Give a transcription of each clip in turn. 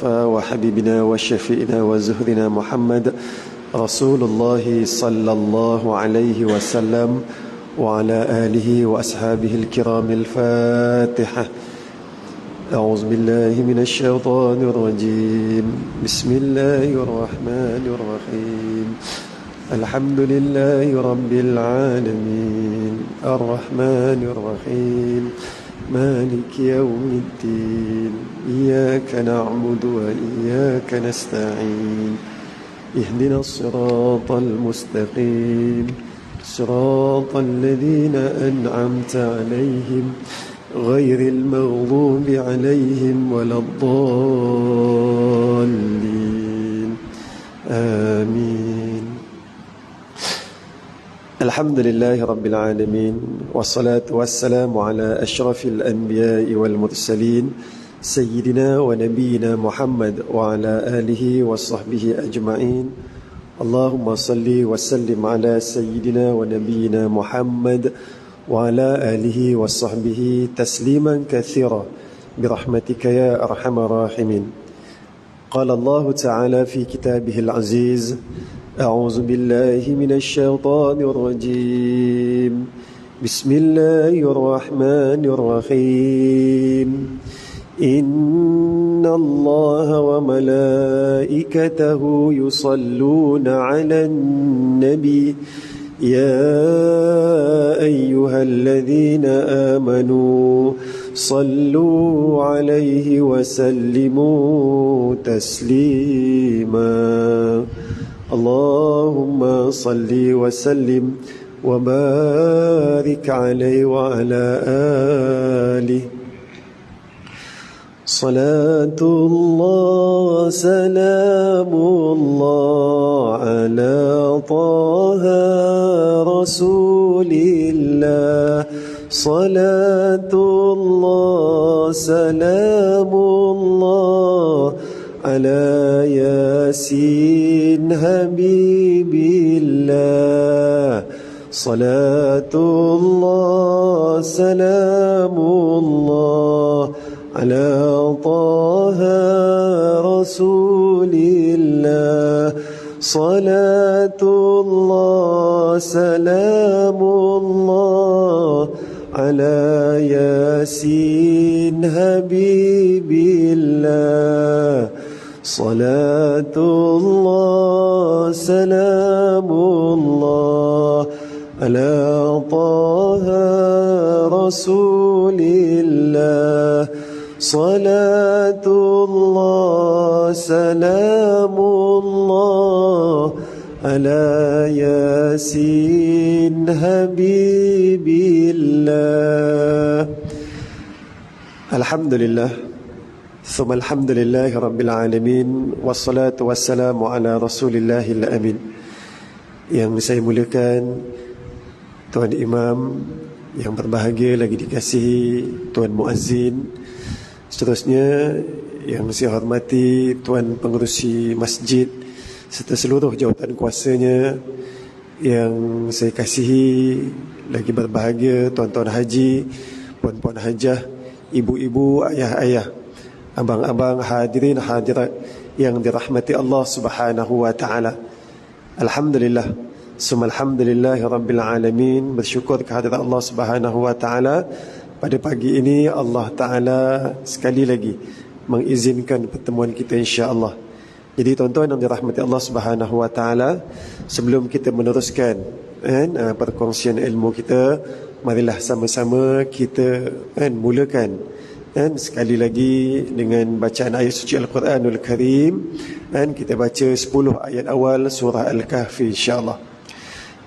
المصطفى وحبيبنا وشفيئنا وزهدنا محمد رسول الله صلى الله عليه وسلم وعلى آله وأصحابه الكرام. الفاتحة. أعوذ بالله من الشيطان الرجيم. بسم الله الرحمن الرحيم. الحمد لله رب العالمين الرحمن الرحيم مالك يوم الدين إياك نعبد وإياك نستعين اهدنا الصراط المستقيم صراط الذين أنعمت عليهم غير المغضوب عليهم ولا الضالين آمين. الحمد لله رب العالمين والصلاة والسلام على أشرف الأنبياء والمرسلين سيدنا ونبينا محمد وعلى آله وصحبه أجمعين. اللهم صل وسلم على سيدنا ونبينا محمد وعلى آله وصحبه تسليما كثيرا برحمتك يا أرحم الراحمين. قال الله تعالى في كتابه العزيز: أعوذ بالله من الشيطان الرجيم. بسم الله الرحمن الرحيم. إن الله وملائكته يصلون على النبي يا أيها الذين آمنوا صلوا عليه وسلموا تسليما. اللهم صل وسلم وبارك عليه وعلى آله. صلاة الله سلام الله على طه رسول الله. صلاة الله سلام الله على ياسين حبيب الله. صلاة الله سلام الله على طه رسول الله. صلاة الله سلام الله على ياسين حبيب الله. صلاة الله سلام الله على طه رسول الله. صلاة الله سلام الله على ياسين حبيب الله. الحمد لله ثم الحمد لله رب العالمين والصلاة والسلام على رسول الله الأمين. Yang saya muliakan Tuan Imam, yang berbahagia lagi dikasihi Tuan Muazzin, seterusnya yang saya hormati Tuan Pengerusi Masjid serta seluruh jawatan kuasanya, yang saya kasihi lagi berbahagia Tuan-tuan haji, puan-puan hajah, ibu-ibu, ayah-ayah, abang-abang, hadirin hadirat yang dirahmati Allah Subhanahu wa taala. Alhamdulillah, summa alhamdulillah rabbil alamin. Bersyukur kehadirat Allah Subhanahu wa taala, pada pagi ini Allah taala sekali lagi mengizinkan pertemuan kita insya-Allah. Jadi tuan-tuan yang dirahmati Allah Subhanahu wa taala, sebelum kita meneruskan perkongsian ilmu kita, marilah sama-sama kita mulakan sekali lagi dengan bacaan ayat suci Al-Quranul Karim. Kita baca 10 ayat awal surah Al-Kahfi insya-Allah.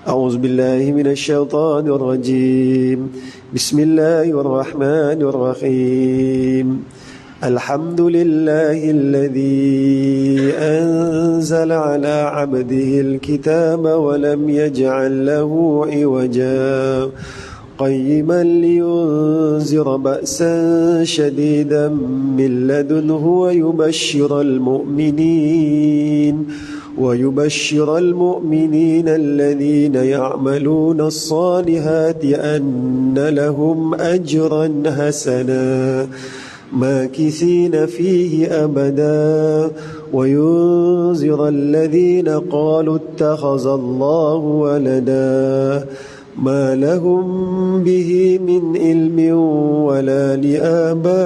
A'udzu billahi minasyaitonir rajim. Bismillahirrahmanirrahim. Alhamdulillahilladzi anzala ala 'abdihi al-kitaba wa lam yaj'al lahu 'iwaja قيما لينذر بأسا شديدا من لدنه ويبشر المؤمنين الذين يعملون الصالحات أن لهم أجرا حسنا ماكثين فيه أبدا وينذر الذين قالوا اتخذ الله ولدا ما لهم به من علم ولا لآبائهم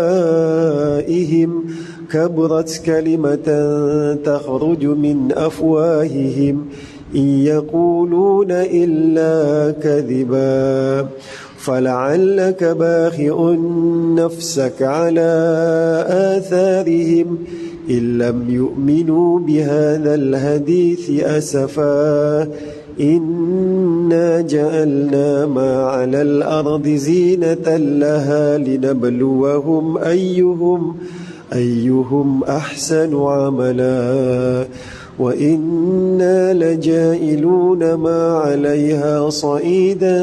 كبرت كلمة تخرج من أفواههم إن يقولون إلا كذبا فلعلك باخع نفسك على آثارهم إن لم يؤمنوا بهذا الحديث أسفا إنا جعلنا ما على الأرض زينة لها لنبلوهم أيهم أحسن عملا وإنا لجائلون ما عليها صعيدا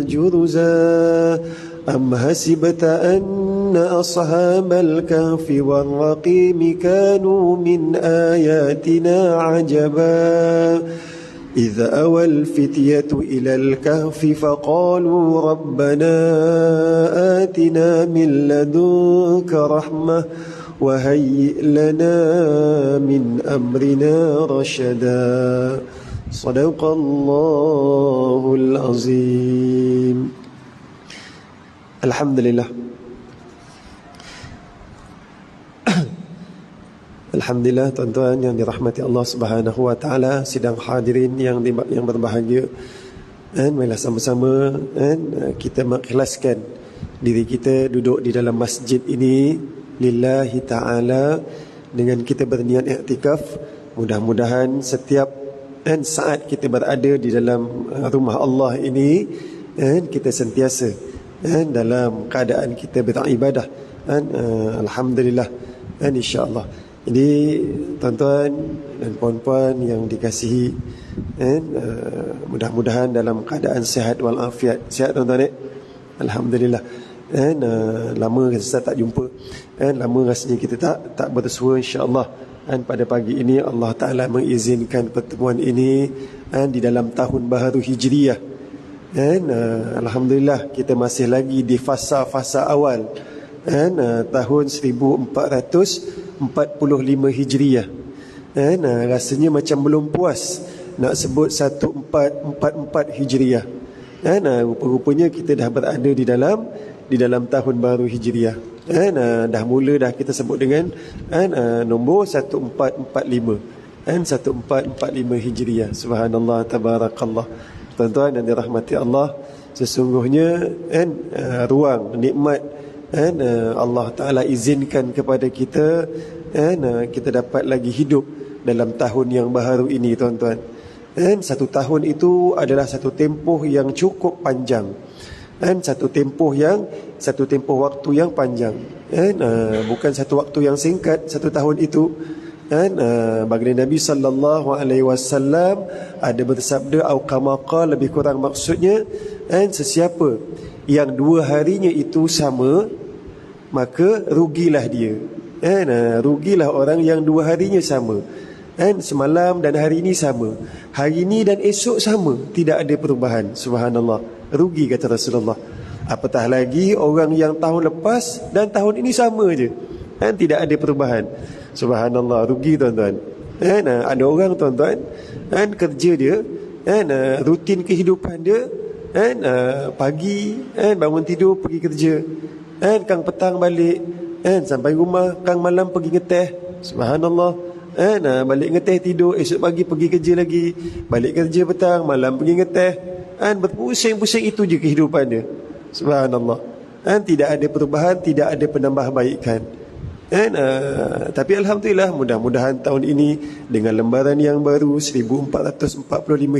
جرزا أم حسبت أن أصحاب الكهف والرقيم كانوا من آياتنا عجبا إذ أوى الفتية إلى الكهف فقالوا ربنا آتنا من لدنك رحمة وهيئ لنا من أمرنا رشدا صدق الله العظيم. Alhamdulillah. Alhamdulillah tuan-tuan yang dirahmati Allah Subhanahu wa taala, sidang hadirin yang berbahagia. Marilah sama-sama kita mengikhlaskan diri kita duduk di dalam masjid ini lillahi taala dengan kita berniat iktikaf. Mudah-mudahan setiap saat kita berada di dalam rumah Allah ini kita sentiasa dalam keadaan kita beribadah. Alhamdulillah, insya-Allah. Jadi tuan-tuan dan puan-puan yang dikasihi, mudah-mudahan dalam keadaan sihat walafiat. Sihat tuan-tuan Alhamdulillah. Lama saya tak jumpa. Lama rasanya kita tak bersua, insya-Allah. Pada pagi ini Allah Taala mengizinkan pertemuan ini di dalam tahun baharu Hijriah. Alhamdulillah kita masih lagi di fasa-fasa awal tahun 1445 Hijriah. Rasanya macam belum puas nak sebut 1444 Hijriah. Rupa-rupanya kita dah berada di dalam tahun baru Hijriah. Dah mula dah kita sebut dengan nombor 1445. 1445 Hijriah. Subhanallah, tabarakallah. Tuan-tuan yang dirahmati Allah, sesungguhnya ruang nikmat Allah Ta'ala izinkan kepada kita kita dapat lagi hidup dalam tahun yang baharu ini, tuan-tuan. Satu tahun itu adalah satu tempoh yang cukup panjang, satu tempoh waktu yang panjang, bukan satu waktu yang singkat. Satu tahun itu baginda Nabi sallallahu alaihi wasallam ada bersabda au kama qala, lebih kurang maksudnya sesiapa yang 2 harinya itu sama, maka rugilah dia. Rugilah orang yang 2 harinya sama. Semalam dan hari ini sama, hari ini dan esok sama, tidak ada perubahan. Subhanallah, rugi kata Rasulullah. Apatah lagi orang yang tahun lepas dan tahun ini sama je, tidak ada perubahan. Subhanallah, rugi tuan-tuan. Ada orang tuan-tuan kerja dia, rutin kehidupan dia, pagi bangun tidur pergi kerja, kang petang balik, sampai rumah kang malam pergi ngeteh. Subhanallah, balik ngeteh tidur, esok pagi pergi kerja lagi, balik kerja petang, malam pergi ngeteh. Berpusing-pusing itu je kehidupan dia. Subhanallah, tidak ada perubahan, tidak ada penambahbaikan. Tapi Alhamdulillah, mudah-mudahan tahun ini dengan lembaran yang baru 1445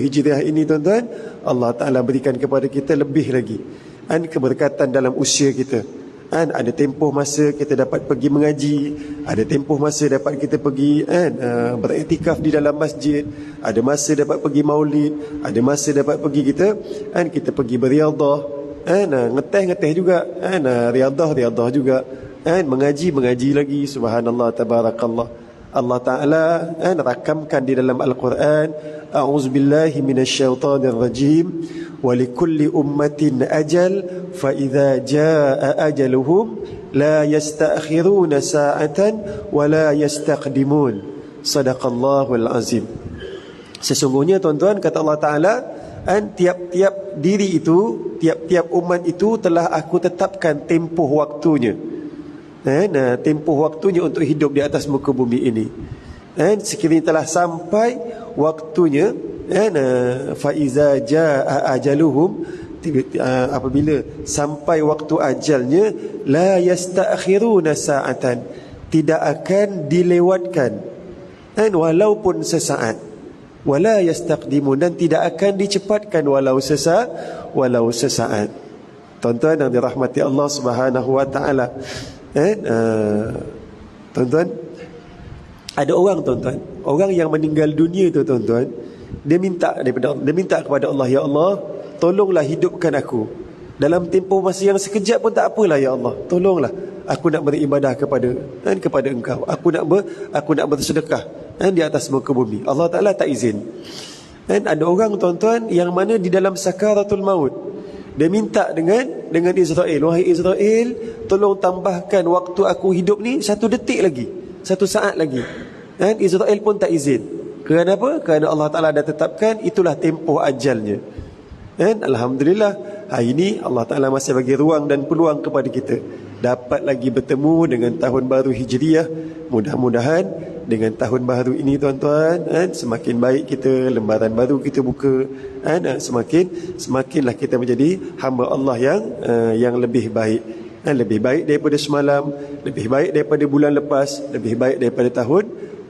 Hijriah ini, tuan-tuan, Allah Ta'ala berikan kepada kita lebih lagi keberkatan dalam usia kita. Ada tempoh masa kita dapat pergi mengaji, ada tempoh masa dapat kita pergi beriktikaf di dalam masjid, ada masa dapat pergi maulid, ada masa dapat pergi kita pergi beriadah, ngeteh juga, riadah juga, mengaji lagi. Subhanallah, tabarakallah. Allah Ta'ala rakamkan di dalam Al-Quran, a'udzubillahi minasyaitanir rajim, wa likulli ummatin ajal fa idza jaa ajaluhum la yasta'khiruna sa'atan wa la yastaqdimun. Sadaqallahul azim. Sesungguhnya tuan-tuan, kata Allah Ta'ala, tiap-tiap diri itu, tiap-tiap umat itu telah aku tetapkan tempoh waktunya. Tempoh waktunya untuk hidup di atas muka bumi ini. Sekiranya telah sampai waktunya, fa iza jaa ajaluhum, apabila sampai waktu ajalnya, la yasta'khiruna sa'atan, tidak akan dilewatkan walaupun sesaat, wala yastaqdimun, dan tidak akan dicepatkan walau sesaat. Tuan-tuan yang dirahmati Allah Subhanahu wa taala, tuan-tuan, ada orang, tuan-tuan, orang yang meninggal dunia tu, tuan-tuan, dia minta kepada Allah, ya Allah, tolonglah hidupkan aku dalam tempoh masa yang sekejap pun tak apalah, ya Allah, tolonglah aku nak beribadah kepada Engkau, aku nak bersedekah di atas muka bumi. Allah Ta'ala tak izin. Ada orang, tuan-tuan, yang mana di dalam sakaratul maut, dia minta dengan Israel, wahai Israel, tolong tambahkan waktu aku hidup ni 1 detik lagi, 1 saat lagi. Israel pun tak izin. Kerana apa? Kerana Allah Ta'ala dah tetapkan itulah tempoh ajalnya. Alhamdulillah, hari ini Allah Ta'ala masih bagi ruang dan peluang kepada kita dapat lagi bertemu dengan tahun baru Hijriah. Mudah-mudahan dengan tahun baru ini, tuan-tuan, semakin baik kita, lembaran baru kita buka, semakinlah kita menjadi hamba Allah yang lebih baik, lebih baik daripada semalam, lebih baik daripada bulan lepas, lebih baik daripada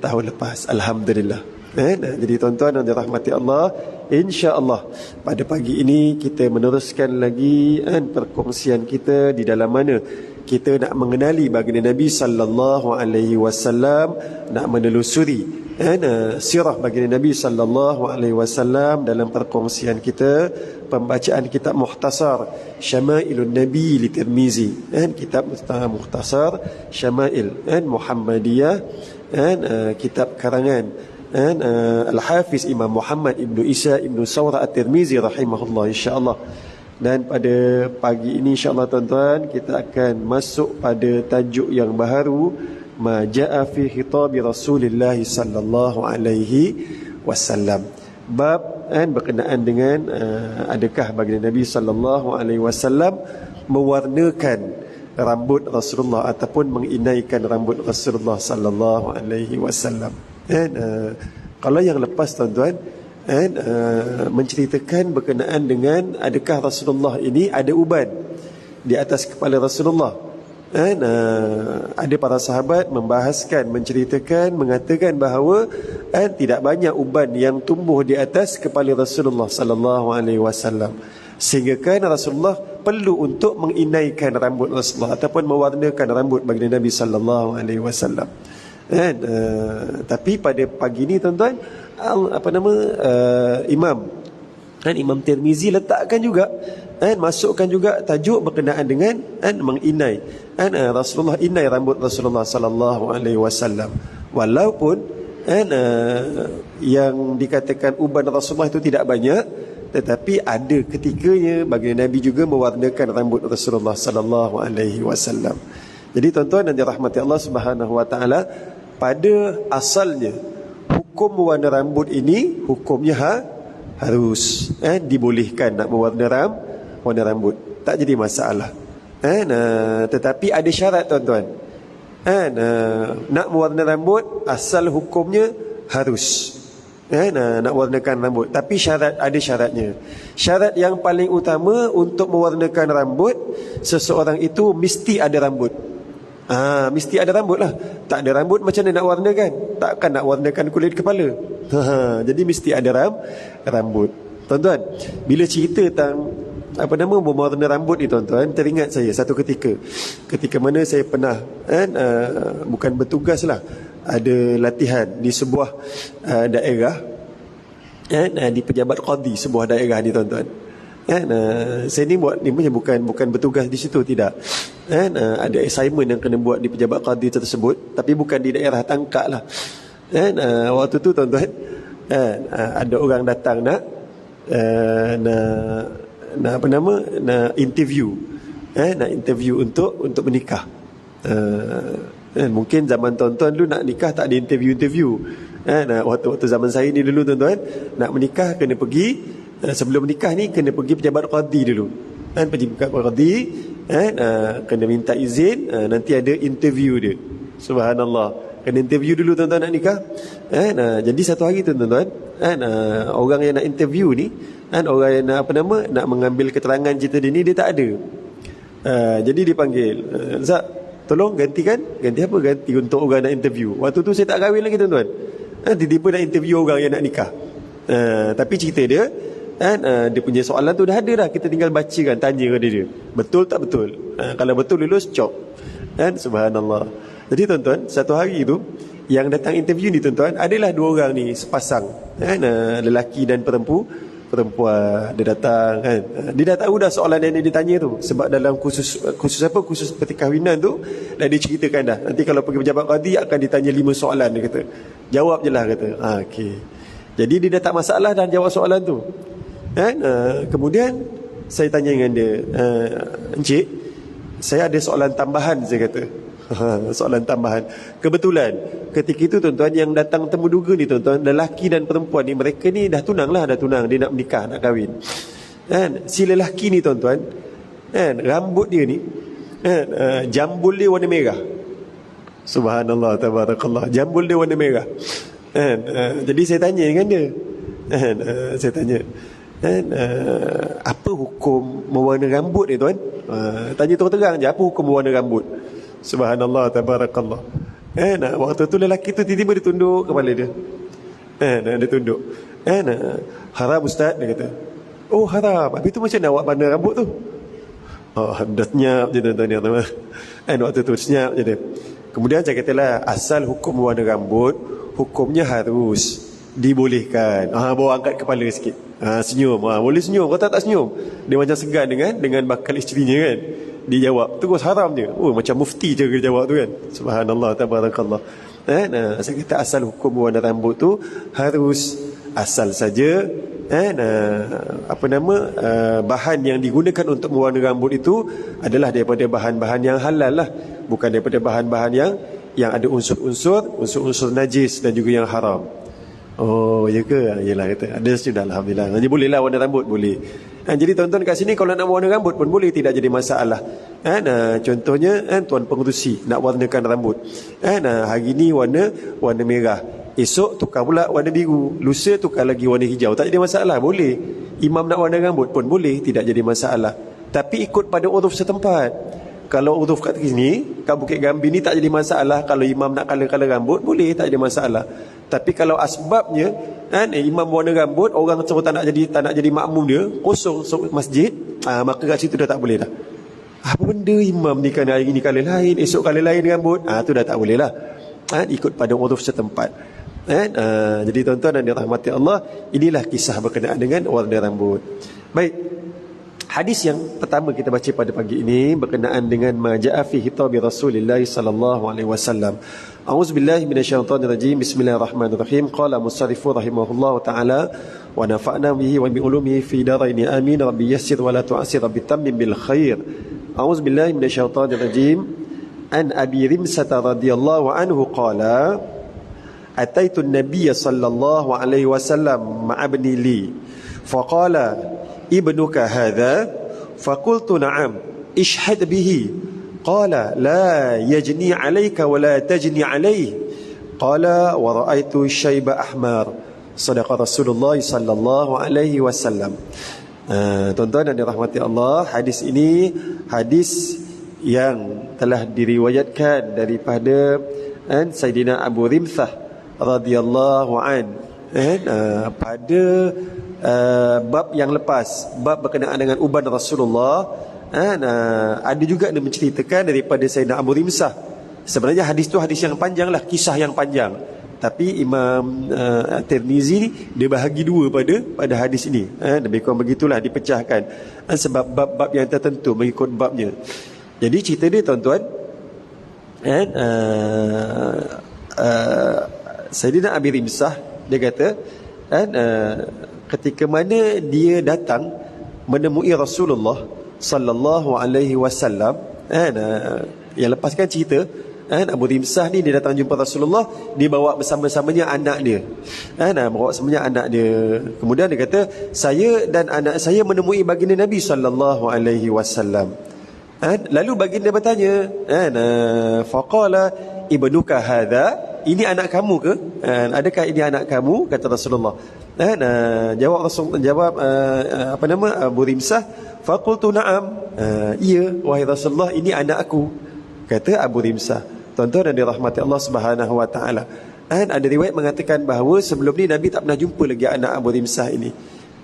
tahun lepas. Alhamdulillah. Jadi tuan-tuan yang dirahmati Allah, insya-Allah pada pagi ini kita meneruskan lagi perkongsian kita di dalam mana kita nak mengenali baginda Nabi sallallahu alaihi wasallam, nak menelusuri sirah baginda Nabi sallallahu alaihi wasallam dalam perkongsian kita, pembacaan kitab Mukhtasar Syama'ilun Nabi li Tirmizi, kitab Mukhtasar Syama'il Muhammadiyah, kitab karangan Al-Hafiz Imam Muhammad Ibnu Isa Ibnu Sawrah At-Tirmizi rahimahullah, insya-Allah. Dan pada pagi ini, insya-Allah, tuan-tuan, kita akan masuk pada tajuk yang baru, ma jaa fi khitabi Rasulillah sallallahu alaihi wasallam. Bab berkenaan dengan adakah baginda Nabi sallallahu alaihi wasallam mewarnakan rambut Rasulullah ataupun menginaikan rambut Rasulullah sallallahu alaihi wasallam. Kalau yang lepas, tuan-tuan, menceritakan berkenaan dengan adakah Rasulullah ini ada uban di atas kepala Rasulullah. Ada para sahabat membahaskan, menceritakan, mengatakan bahawa tidak banyak uban yang tumbuh di atas kepala Rasulullah sallallahu alaihi wasallam, sehingga kan Rasulullah perlu untuk menginaikan rambut Rasulullah ataupun mewarnakan rambut baginda Nabi sallallahu alaihi wasallam. Tapi pada pagi ini, tuan-tuan, Imam Tirmizi letakkan juga, masukkan juga tajuk berkenaan dengan menginai Rasulullah, inai rambut Rasulullah sallallahu alaihi wasallam. Walaupun yang dikatakan uban Rasulullah itu tidak banyak, tetapi ada ketikanya baginda Nabi juga mewarnakan rambut Rasulullah sallallahu alaihi wasallam. Jadi tuan-tuan yang dirahmati Allah Subhanahu wa taala, pada asalnya hukum mewarna rambut ini hukumnya harus dibolehkan nak warna rambut, tak jadi masalah. Tetapi ada syarat, tuan-tuan. Nak mewarna rambut asal hukumnya harus nak warnakan rambut, tapi ada syaratnya. Syarat yang paling utama untuk mewarnakan rambut, seseorang itu mesti ada rambut. Mesti ada rambut lah. Tak ada rambut macam mana nak warnakan? Takkan nak warnakan kulit kepala. Jadi mesti ada rambut. Tuan-tuan, bila cerita tentang mewarna rambut ni, tuan-tuan, teringat saya satu ketika mana saya pernah bukan bertugas lah, ada latihan di sebuah daerah, di pejabat qadi sebuah daerah ni, tuan-tuan. Saya ni buat ni bukan bertugas di situ, tidak. Ada assignment yang kena buat di pejabat qadi tersebut, tapi bukan di daerah Tangkak lah. Waktu tu, tuan-tuan, ada orang datang nak interview, nak interview untuk menikah. Mungkin zaman tuan-tuan dulu nak nikah tak ada interview. Waktu zaman saya ni dulu tuan-tuan, nak menikah kena pergi, sebelum menikah ni kena pergi pejabat qadi dulu. Pergi pejabat qadi, kena minta izin, nanti ada interview dia. Subhanallah. Kena interview dulu tuan-tuan nak nikah. Jadi satu hari tuan-tuan, orang yang nak interview ni, orang yang nak mengambil keterangan cerita dia ni, dia tak ada. Jadi dipanggil, Zak, tolong ganti apa? Ganti untuk orang nak interview. Waktu tu saya tak kahwin lagi tuan-tuan. Tiba-tiba nak interview orang yang nak nikah. Tapi cerita dia, dia punya soalan tu dah ada dah. Kita tinggal bacakan, tanya kepada dia. Betul tak betul? Kalau betul lulus, cop. Subhanallah. Jadi tuan-tuan, satu hari tu, yang datang interview ni tuan-tuan, adalah dua orang ni sepasang. Lelaki dan perempuan. Dia datang kan. Dia dah tahu dah soalan yang dia tanya tu. Sebab dalam khusus perkahwinan tu dah diceritakan dah. Nanti kalau pergi pejabat qadi akan ditanya 5 soalan, dia kata. Jawab je lah, kata. Okey. Jadi dia dah tak masalah dan jawab soalan tu. Kemudian saya tanya dengan dia, Encik, saya ada soalan tambahan, saya kata. Soalan tambahan. Kebetulan ketika itu tuan-tuan, yang datang temu duga ni tuan-tuan, lelaki dan perempuan ni, mereka ni dah tunang. Dia nak menikah, nak kahwin. Si lelaki ni tuan-tuan, rambut dia ni, jambul dia warna merah. Subhanallah, tabarakallah. Jambul dia warna merah. Jadi saya tanya dengan dia, saya tanya, apa hukum mewarna rambut ni tuan? Tanya terang-terang je, apa hukum mewarna rambut? Subhanallah, tabarakallah. Waktu tu lelaki tu tiba-tiba dia tunduk kepala dia. Dia tunduk. Haram ustaz, dia kata. Oh haram. Habis tu macam nak awak warna rambut tu? Dah senyap je tuan-tuan. Waktu tu senyap je dia. Kemudian saya katalah, asal hukum warna rambut, hukumnya harus dibolehkan. Bawa angkat kepala sikit. Senyum. Boleh senyum. Kau tak senyum. Dia macam segan dengan bakal isterinya kan. Dia jawab terus haram je. Macam mufti je dia jawab tu kan. Subhanallah, tabarakallah. Saya kata asal hukum warna rambut tu harus, asal saja bahan yang digunakan untuk mewarna rambut itu adalah daripada bahan-bahan yang halal lah, bukan daripada bahan-bahan yang ada unsur-unsur najis dan juga yang haram. Oh ya ke? Yalah, kata ada sudah, alhamdulillah. Jadi boleh lah warna rambut, boleh. Jadi tuan-tuan kat sini kalau nak warna rambut pun boleh, tidak jadi masalah. Contohnya tuan pengerusi nak warnakan rambut. Hari ni warna merah, esok tukar pula warna biru, lusa tukar lagi warna hijau, tak jadi masalah, boleh. Imam nak warna rambut pun boleh, tidak jadi masalah. Tapi ikut pada uruf setempat. Kalau uruf kat sini, kat Bukit Gambir ni tak jadi masalah. Kalau imam nak color rambut, boleh, tak jadi masalah. Tapi kalau asbabnya imam warna rambut, orang semua tak nak jadi makmum dia, kosong masjid, maka kat situ dah tak boleh dah. Apa benda imam ni kan hari ni color lain, esok color lain rambut, tu dah tak boleh lah. Ikut pada uruf setempat. Jadi tuan-tuan dan dirahmati Allah, inilah kisah berkenaan dengan warna rambut. Baik. Hadis yang pertama kita baca pada pagi ini berkenaan dengan maja'a fi hitabi Rasulillah sallallahu alaihi wasallam. A'udzubillahi minasyaitonir rajim. Bismillahirrahmanirrahim. Qala musarrifu rahimahullahu taala wa nafa'na bihi wa bi ulumihi fi daraini amin. Rabbi yassir wa la tu'assir, rabbi tammim bil khair. A'udzubillahi minasyaitonir rajim. An Abi Rimsah radhiyallahu anhu qala ataitu an-nabiy sallallahu alaihi wasallam ma'a ibni li faqala ibnuka hadha, faqultu na'am, ishhad bihi. Qala la yajni alayka wa la tajni alayhi. Qala wa ra'aytu shayba ahmar. Sadaqa Rasulullah sallallahu alaihi wasallam. Tuan-tuan dan dirahmati Allah, hadis ini hadis yang telah diriwayatkan daripada Sayyidina Abu Rimsah radhiyallahu an. Pada bab yang lepas, bab berkenaan dengan uban Rasulullah, ada juga dia menceritakan daripada Sayyidina Abu Rimsah. Sebenarnya hadis tu hadis yang panjang lah, kisah yang panjang. Tapi Imam Tirmizi dia bahagi dua pada hadis ini. Lebih kurang begitulah dipecahkan, sebab bab-bab yang tertentu mengikut babnya. Jadi cerita dia tuan-tuan, Sayyidina Abi Rimsah dia kata, ketika mana dia datang menemui Rasulullah sallallahu alaihi wasallam, Yang lepas kan cerita Abu Rimsah ni dia datang jumpa Rasulullah, dia bawa bersama-samanya anak dia. Bawa bersama anak dia. Kemudian dia kata, saya dan anak saya menemui baginda Nabi sallallahu alaihi wasallam. Lalu baginda bertanya, faqala ibnuka hadha, ini anak kamu ke? Adakah ini anak kamu? Kata Rasulullah. Jawab Abu Rimsah, faqultu na'am, iya wahai Rasulullah, ini anak aku, kata Abu Rimsah. Tuan-tuan yang dirahmati Allah Subhanahu wa taala. Ada riwayat mengatakan bahawa sebelum ni Nabi tak pernah jumpa lagi anak Abu Rimsah ini.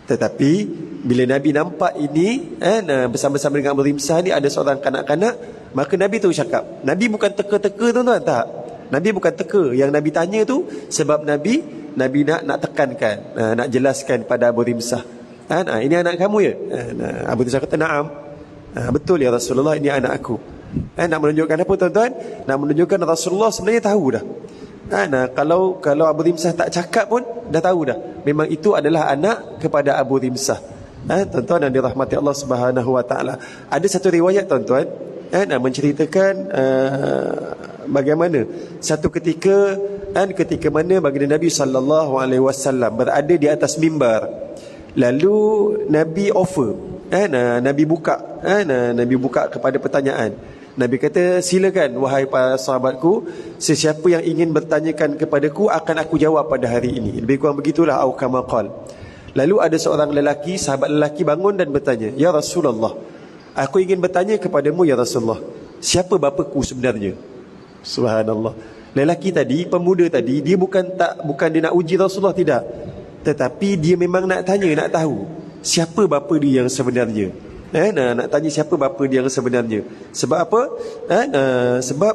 Tetapi bila Nabi nampak ini bersama-sama dengan Abu Rimsah ni ada seorang kanak-kanak, maka Nabi tu cakap. Nabi bukan teka-teka tuan-tuan, tak. Nabi bukan teka. Yang Nabi tanya tu sebab Nabi nak tekankan, nak jelaskan pada Abu Rimsah. Ini anak kamu ya? Abu Rimsah kata, na'am. Betul ya Rasulullah, ini anak aku. Nak menunjukkan apa tuan-tuan? Nak menunjukkan Rasulullah sebenarnya tahu dah. Kalau Abu Rimsah tak cakap pun dah tahu dah. Memang itu adalah anak kepada Abu Rimsah. Tuan-tuan yang dirahmati Allah Subhanahu wa taala. Ada satu riwayat tuan-tuan menceritakan bagaimana satu ketika mana baginda Nabi sallallahu alaihi wasallam berada di atas mimbar. Lalu Nabi offer, Nabi buka kepada pertanyaan. Nabi kata, silakan wahai para sahabatku, sesiapa yang ingin bertanyakan kepadaku akan aku jawab pada hari ini. Lebih kurang begitulah, au kama qal. Lalu ada seorang lelaki, sahabat lelaki bangun dan bertanya, ya Rasulullah, aku ingin bertanya kepadamu ya Rasulullah, siapa bapaku sebenarnya? Subhanallah. Lelaki tadi, pemuda tadi, dia bukan dia nak uji Rasulullah, tidak. Tetapi dia memang nak tanya, nak tahu siapa bapa dia yang sebenarnya. Nak tanya siapa bapa dia yang sebenarnya. Sebab apa? Sebab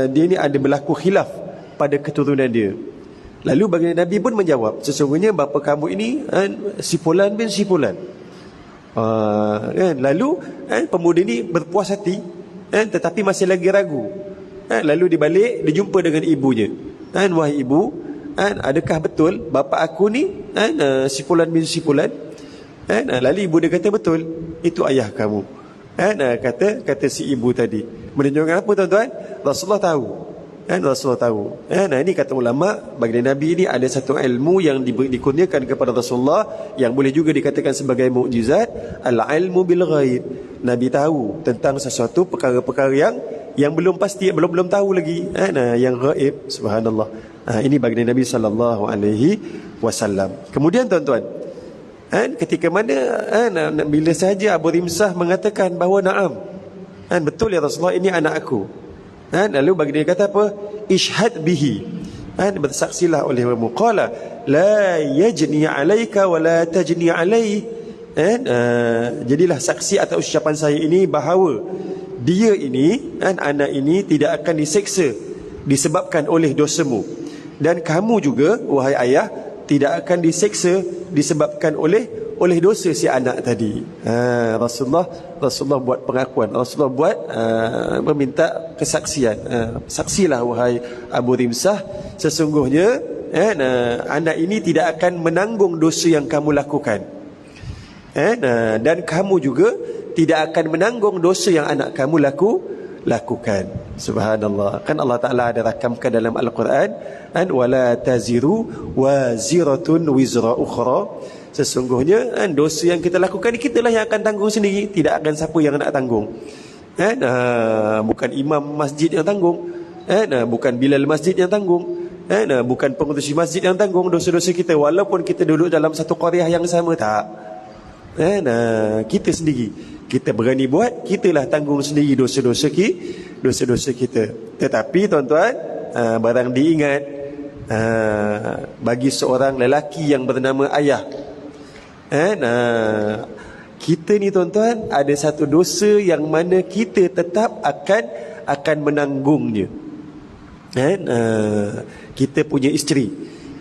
dia ni ada berlaku khilaf pada keturunan dia. Lalu baginda Nabi pun menjawab, sesungguhnya bapa kamu ini si Fulan bin si Fulan. Lalu pemuda ni berpuas hati, tetapi masih lagi ragu. Lalu dia balik, dia jumpa dengan ibunya. Wahai ibu, adakah betul bapa aku ni si Fulan bin si Fulan? Lalu ibu dia kata, betul, itu ayah kamu. Kata si ibu tadi. Menunjukkan apa tuan-tuan? Rasulullah tahu. Rasulullah tahu. Ini kata ulama, baginda Nabi ini ada satu ilmu yang dikurniakan kepada Rasulullah, yang boleh juga dikatakan sebagai mukjizat, al-ilmu bil ghaib. Nabi tahu tentang sesuatu perkara-perkara yang belum pasti, belum tahu lagi, yang ghaib. Subhanallah. Ini baginda Nabi sallallahu alaihi wasallam. Kemudian tuan-tuan, ketika mana bila saja Abu Rimsah mengatakan bahawa na'am, betul ya Rasulullah, ini anak aku. Lalu baginda kata apa? Ishhad bihi, bersaksilah olehmu. Qala la yajni alaika wa la tajni alaihi. Jadilah saksi atas ucapan saya ini bahawa dia ini, anak ini tidak akan diseksa disebabkan oleh dosamu, dan kamu juga wahai ayah tidak akan diseksa disebabkan oleh dosa si anak tadi. Rasulullah buat pengakuan. Rasulullah buat meminta kesaksian. Saksilah wahai Abu Rimsah, sesungguhnya anak ini tidak akan menanggung dosa yang kamu lakukan. Dan kamu juga tidak akan menanggung dosa yang anak kamu lakukan. Subhanallah. Kan Allah Ta'ala ada rakamkan dalam Al-Quran, wala taziru waziratun wizra ukhra. Sesungguhnya dosa yang kita lakukan, kitalah yang akan tanggung sendiri, tidak akan siapa yang nak tanggung. Bukan imam masjid yang tanggung, bukan bilal masjid yang tanggung, bukan pengurusi masjid yang tanggung dosa-dosa kita, walaupun kita duduk dalam satu qaryah yang sama, tak. Kita sendiri, kita berani buat, kitalah tanggung sendiri dosa-dosa kita. Tetapi tuan-tuan, barang diingat, bagi seorang lelaki yang bernama ayah, kita ni tuan-tuan ada satu dosa yang mana kita tetap akan menanggungnya. Kita punya isteri,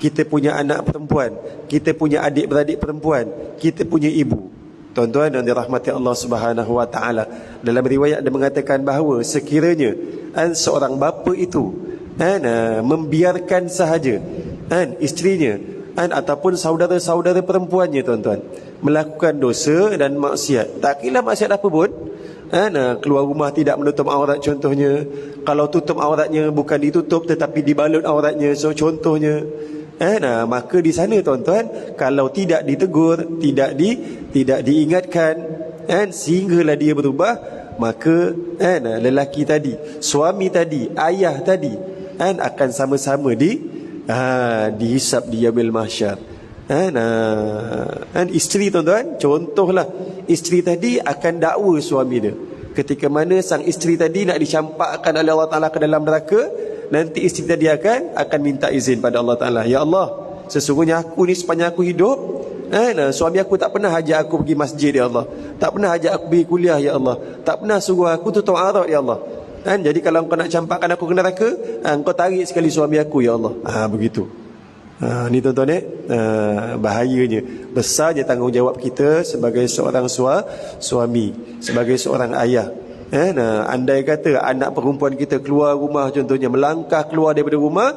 kita punya anak perempuan, kita punya adik-beradik perempuan, kita punya ibu. Tuan-tuan yang dirahmati Allah Subhanahu wa taala, dalam riwayat dia mengatakan bahawa sekiranya seorang bapa itu membiarkan sahaja isterinya ataupun saudara-saudara perempuannya tuan-tuan melakukan dosa dan maksiat, tak kira maksiat apa pun, Keluar rumah tidak menutup aurat contohnya. Kalau tutup auratnya bukan ditutup tetapi dibalut auratnya, so contohnya. Maka di sana tuan-tuan, kalau tidak ditegur, tidak diingatkan, sehinggalah dia berubah, maka lelaki tadi, suami tadi, ayah tadi, akan sama-sama dihisap di yaumil mahsyar. Isteri tuan-tuan, contohlah, isteri tadi akan dakwa suami dia. Ketika mana sang isteri tadi nak dicampakkan oleh Allah Ta'ala ke dalam neraka, nanti isteri tadi akan minta izin pada Allah Ta'ala. Ya Allah, sesungguhnya aku ni sepanjang aku hidup, suami aku tak pernah ajak aku pergi masjid, ya Allah. Tak pernah ajak aku pergi kuliah, ya Allah. Tak pernah suruh aku tutup aurat, ya Allah. Jadi kalau kau nak campakkan aku ke neraka, kau tarik sekali suami aku, ya Allah. Begitu. Ni tuan-tuan, bahayanya. Besar je tanggungjawab kita sebagai seorang suami, sebagai seorang ayah. Andai kata anak perempuan kita keluar rumah contohnya, melangkah keluar daripada rumah,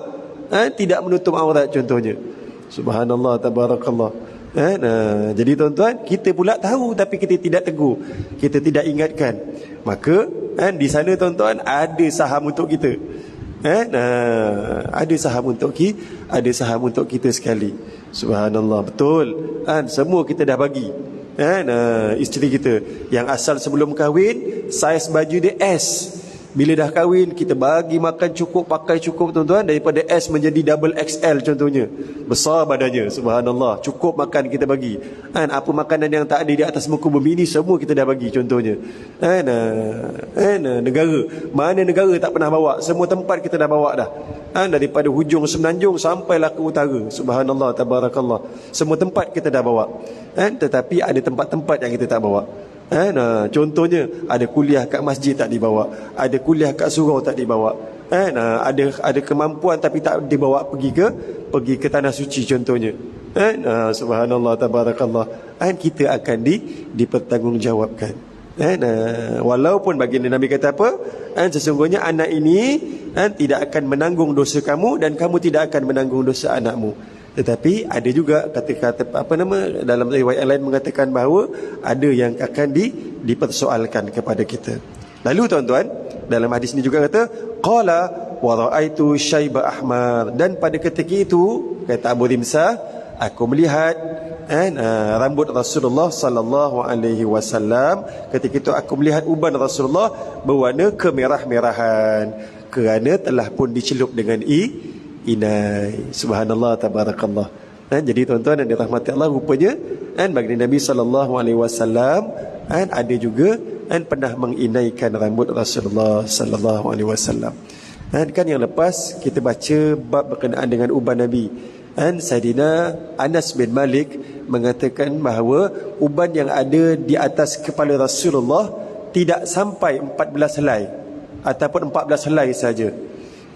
tidak menutup aurat contohnya, subhanallah, tabarakallah. Jadi tuan-tuan, kita pula tahu tapi kita tidak tegur, kita tidak ingatkan. Maka di sana tuan-tuan ada saham untuk kita. Ada saham untuk kita sekali. Subhanallah, betul. Semua kita dah bagi. Isteri kita yang asal sebelum kahwin saiz baju dia S, bila dah kahwin kita bagi makan cukup, pakai cukup tuan-tuan, daripada S menjadi double XL contohnya, besar badannya, subhanallah, cukup makan kita bagi. Apa makanan yang tak ada di atas muka bumi ni semua kita dah bagi contohnya. Negara, mana negara tak pernah bawa, semua tempat kita dah bawa dah. Daripada hujung semenanjung sampailah ke utara, subhanallah, tabarakallah, semua tempat kita dah bawa. Tetapi ada tempat-tempat yang kita tak bawa. Contohnya ada kuliah kat masjid tak dibawa, ada kuliah kat surau tak dibawa, ada kemampuan tapi tak dibawa pergi ke tanah suci contohnya. Subhanallah, tabarakallah. Kita akan dipertanggungjawabkan. Walaupun baginda Nabi kata apa? Sesungguhnya anak ini tidak akan menanggung dosa kamu dan kamu tidak akan menanggung dosa anakmu. Tetapi ada juga kata-kata dalam riwayat lain mengatakan bahawa ada yang akan dipersoalkan kepada kita. Lalu tuan-tuan, dalam hadis ini juga kata qala wa raaitu syaiba ahmar, dan pada ketika itu kata Abu Rimsah, aku melihat rambut Rasulullah sallallahu alaihi wasallam, ketika itu aku melihat uban Rasulullah berwarna kemerah-merahan kerana telah pun dicelup dengan inai. Subhanallah, tabarakallah. Jadi tuan-tuan yang dirahmati Allah, rupanya baginda Nabi sallallahu alaihi wasallam ada juga pernah menginaikan rambut Rasulullah sallallahu alaihi wasallam. Kan yang lepas kita baca bab berkenaan dengan uban Nabi, Sayyidina Anas bin Malik mengatakan bahawa uban yang ada di atas kepala Rasulullah tidak sampai 14 helai ataupun 14 helai saja.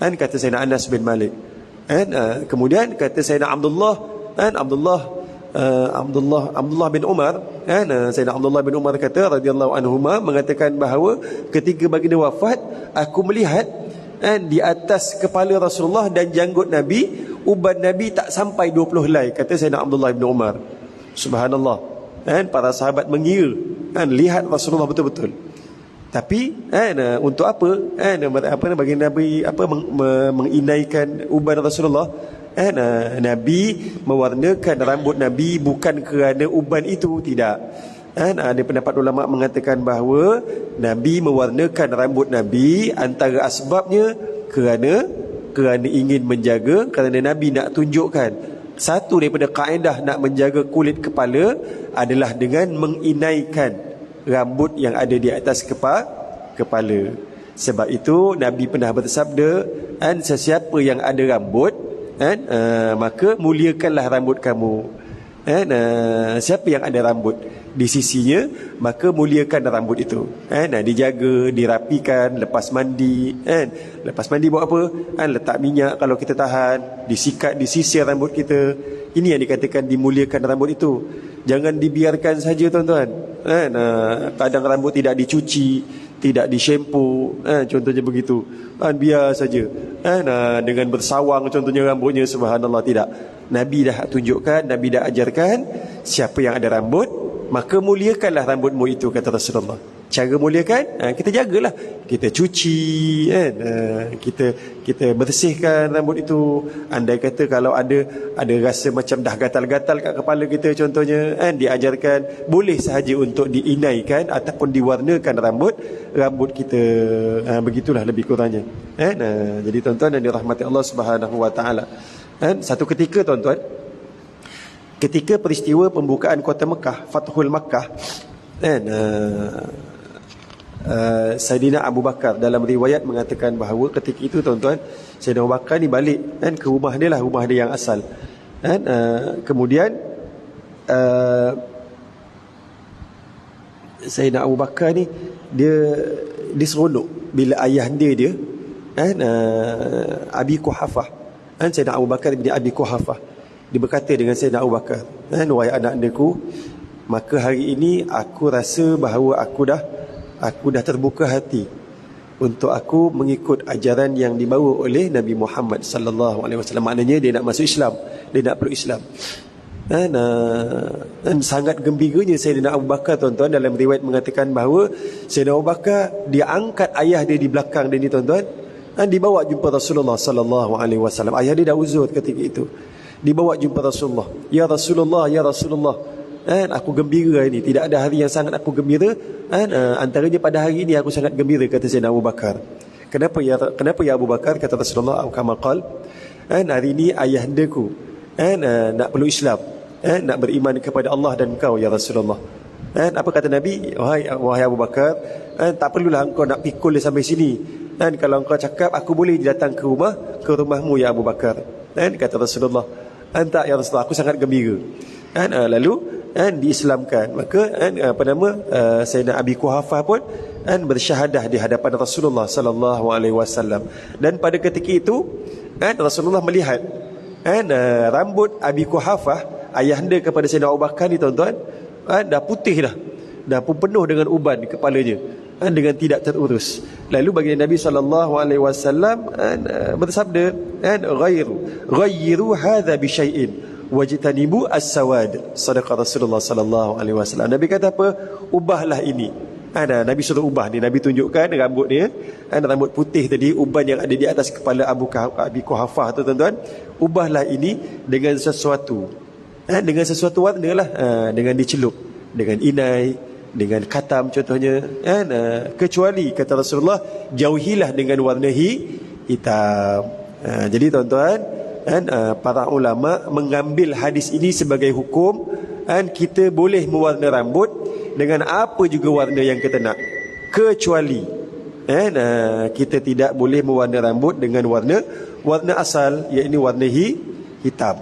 Kata Sayyidina Anas bin Malik. Kemudian kata Sayyidina Abdullah bin Umar, Sayyidina Abdullah bin Umar kata radhiyallahu anhuma, mengatakan bahawa ketika baginda wafat, aku melihat di atas kepala Rasulullah dan janggut Nabi, uban Nabi tak sampai 20 helai, kata Sayyidina Abdullah bin Umar. Subhanallah. Para sahabat mengira, lihat Rasulullah betul-betul. Tapi untuk apa bagi Nabi menginaikan uban Rasulullah? Nabi mewarnakan rambut Nabi bukan kerana uban itu, tidak. Ada pendapat ulama mengatakan bahawa Nabi mewarnakan rambut Nabi antara asbabnya kerana ingin menjaga, kerana Nabi nak tunjukkan satu daripada kaedah nak menjaga kulit kepala adalah dengan menginaikan rambut yang ada di atas kepala. Sebab itu Nabi pernah bersabda, sesiapa yang ada rambut, maka muliakanlah rambut kamu. Siapa yang ada rambut di sisinya, maka muliakan rambut itu. Dijaga, dirapikan, lepas mandi. Lepas mandi buat apa? Letak minyak kalau kita tahan, disikat, disisir rambut kita. Ini yang dikatakan dimuliakan rambut itu. Jangan dibiarkan saja tuan-tuan. Kadang rambut tidak dicuci, tidak dishampoo, contohnya begitu. Biar saja. Dengan bersawang contohnya rambutnya, subhanallah, tidak. Nabi dah tunjukkan, Nabi dah ajarkan, siapa yang ada rambut, maka muliakanlah rambutmu itu, kata Rasulullah. Cara muliakan, kita jagalah. Kita cuci kan, kita bersihkan rambut itu. Andai kata kalau ada rasa macam dah gatal-gatal kat kepala kita contohnya, diajarkan boleh sahaja untuk diinaikan ataupun diwarnakan rambut kita. Begitulah lebih kurangnya. Jadi tuan-tuan yang dirahmati Allah Subhanahu Wa Taala. Satu ketika tuan-tuan, ketika peristiwa pembukaan kota Mekah, Fathul Makkah, Saidina Abu Bakar dalam riwayat mengatakan bahawa ketika itu tuan-tuan, Saidina Abu Bakar ni balik ke rumah dia lah, rumah dia yang asal. Kemudian Saidina Abu Bakar ni dia seronok bila ayah dia Abi Quhafah, Saidina Abu Bakar bin Abi Quhafah, dia berkata dengan Saidina Abu Bakar, wahai anak-anakku, maka hari ini aku rasa bahawa aku dah terbuka hati untuk aku mengikut ajaran yang dibawa oleh Nabi Muhammad sallallahu alaihi wasallam. Maknanya dia nak masuk Islam, dia nak peluk Islam. Dan sangat gembiranya Sayyidina Abu Bakar tuan-tuan, dalam riwayat mengatakan bahawa Sayyidina Abu Bakar dia angkat ayah dia di belakang dia ni tuan-tuan, dibawa jumpa Rasulullah sallallahu alaihi wasallam. Ayah dia dah uzur ketika itu. Dibawa jumpa Rasulullah. Ya Rasulullah, ya Rasulullah, aku gembira ini. Tidak ada hari yang sangat aku gembira, antaranya pada hari ini aku sangat gembira, kata Sayyidina Abu Bakar. Kenapa ya Abu Bakar? Kata Rasulullah, kama qal, hari ini ayahandaku nak peluk Islam, nak beriman kepada Allah dan engkau ya Rasulullah. Apa kata Nabi? Wahai Abu Bakar, tak perlulah engkau nak pikul dia sampai sini. Kalau engkau cakap, aku boleh datang ke rumahmu ya Abu Bakar. Kata Rasulullah, tak ya Rasulullah, aku sangat gembira. Lalu diislamkan. Maka Sayyidina Abi Quhafah pun bersyahadah di hadapan Rasulullah sallallahu alaihi wasallam. Dan pada ketika itu Rasulullah melihat rambut Abi Quhafah, ayahanda kepada Sayyidina Abu Bakar ni tuan-tuan, dah putih dah pun penuh dengan uban kepalanya, dengan tidak terurus. Lalu baginda Nabi sallallahu alaihi wasallam bersabda, ghayyiru hadha bi syai'in wajtanibu as-sawad. Sadaqa Rasulullah sallallahu alaihi wasallam. Nabi kata apa? Ubahlah ini. Nabi suruh ubah ni. Nabi tunjukkan rambut dia, rambut putih tadi, uban yang ada di atas kepala Abi Quhafah tu tuan-tuan, ubahlah ini dengan sesuatu warna lah, dengan dicelup, dengan inai, dengan katam contohnya, kecuali kata Rasulullah, jauhilah dengan warna hitam. Jadi tuan-tuan, para ulama mengambil hadis ini sebagai hukum, kita boleh mewarna rambut dengan apa juga warna yang kita nak, kecuali kita tidak boleh mewarna rambut dengan warna asal, iaitu warna hitam.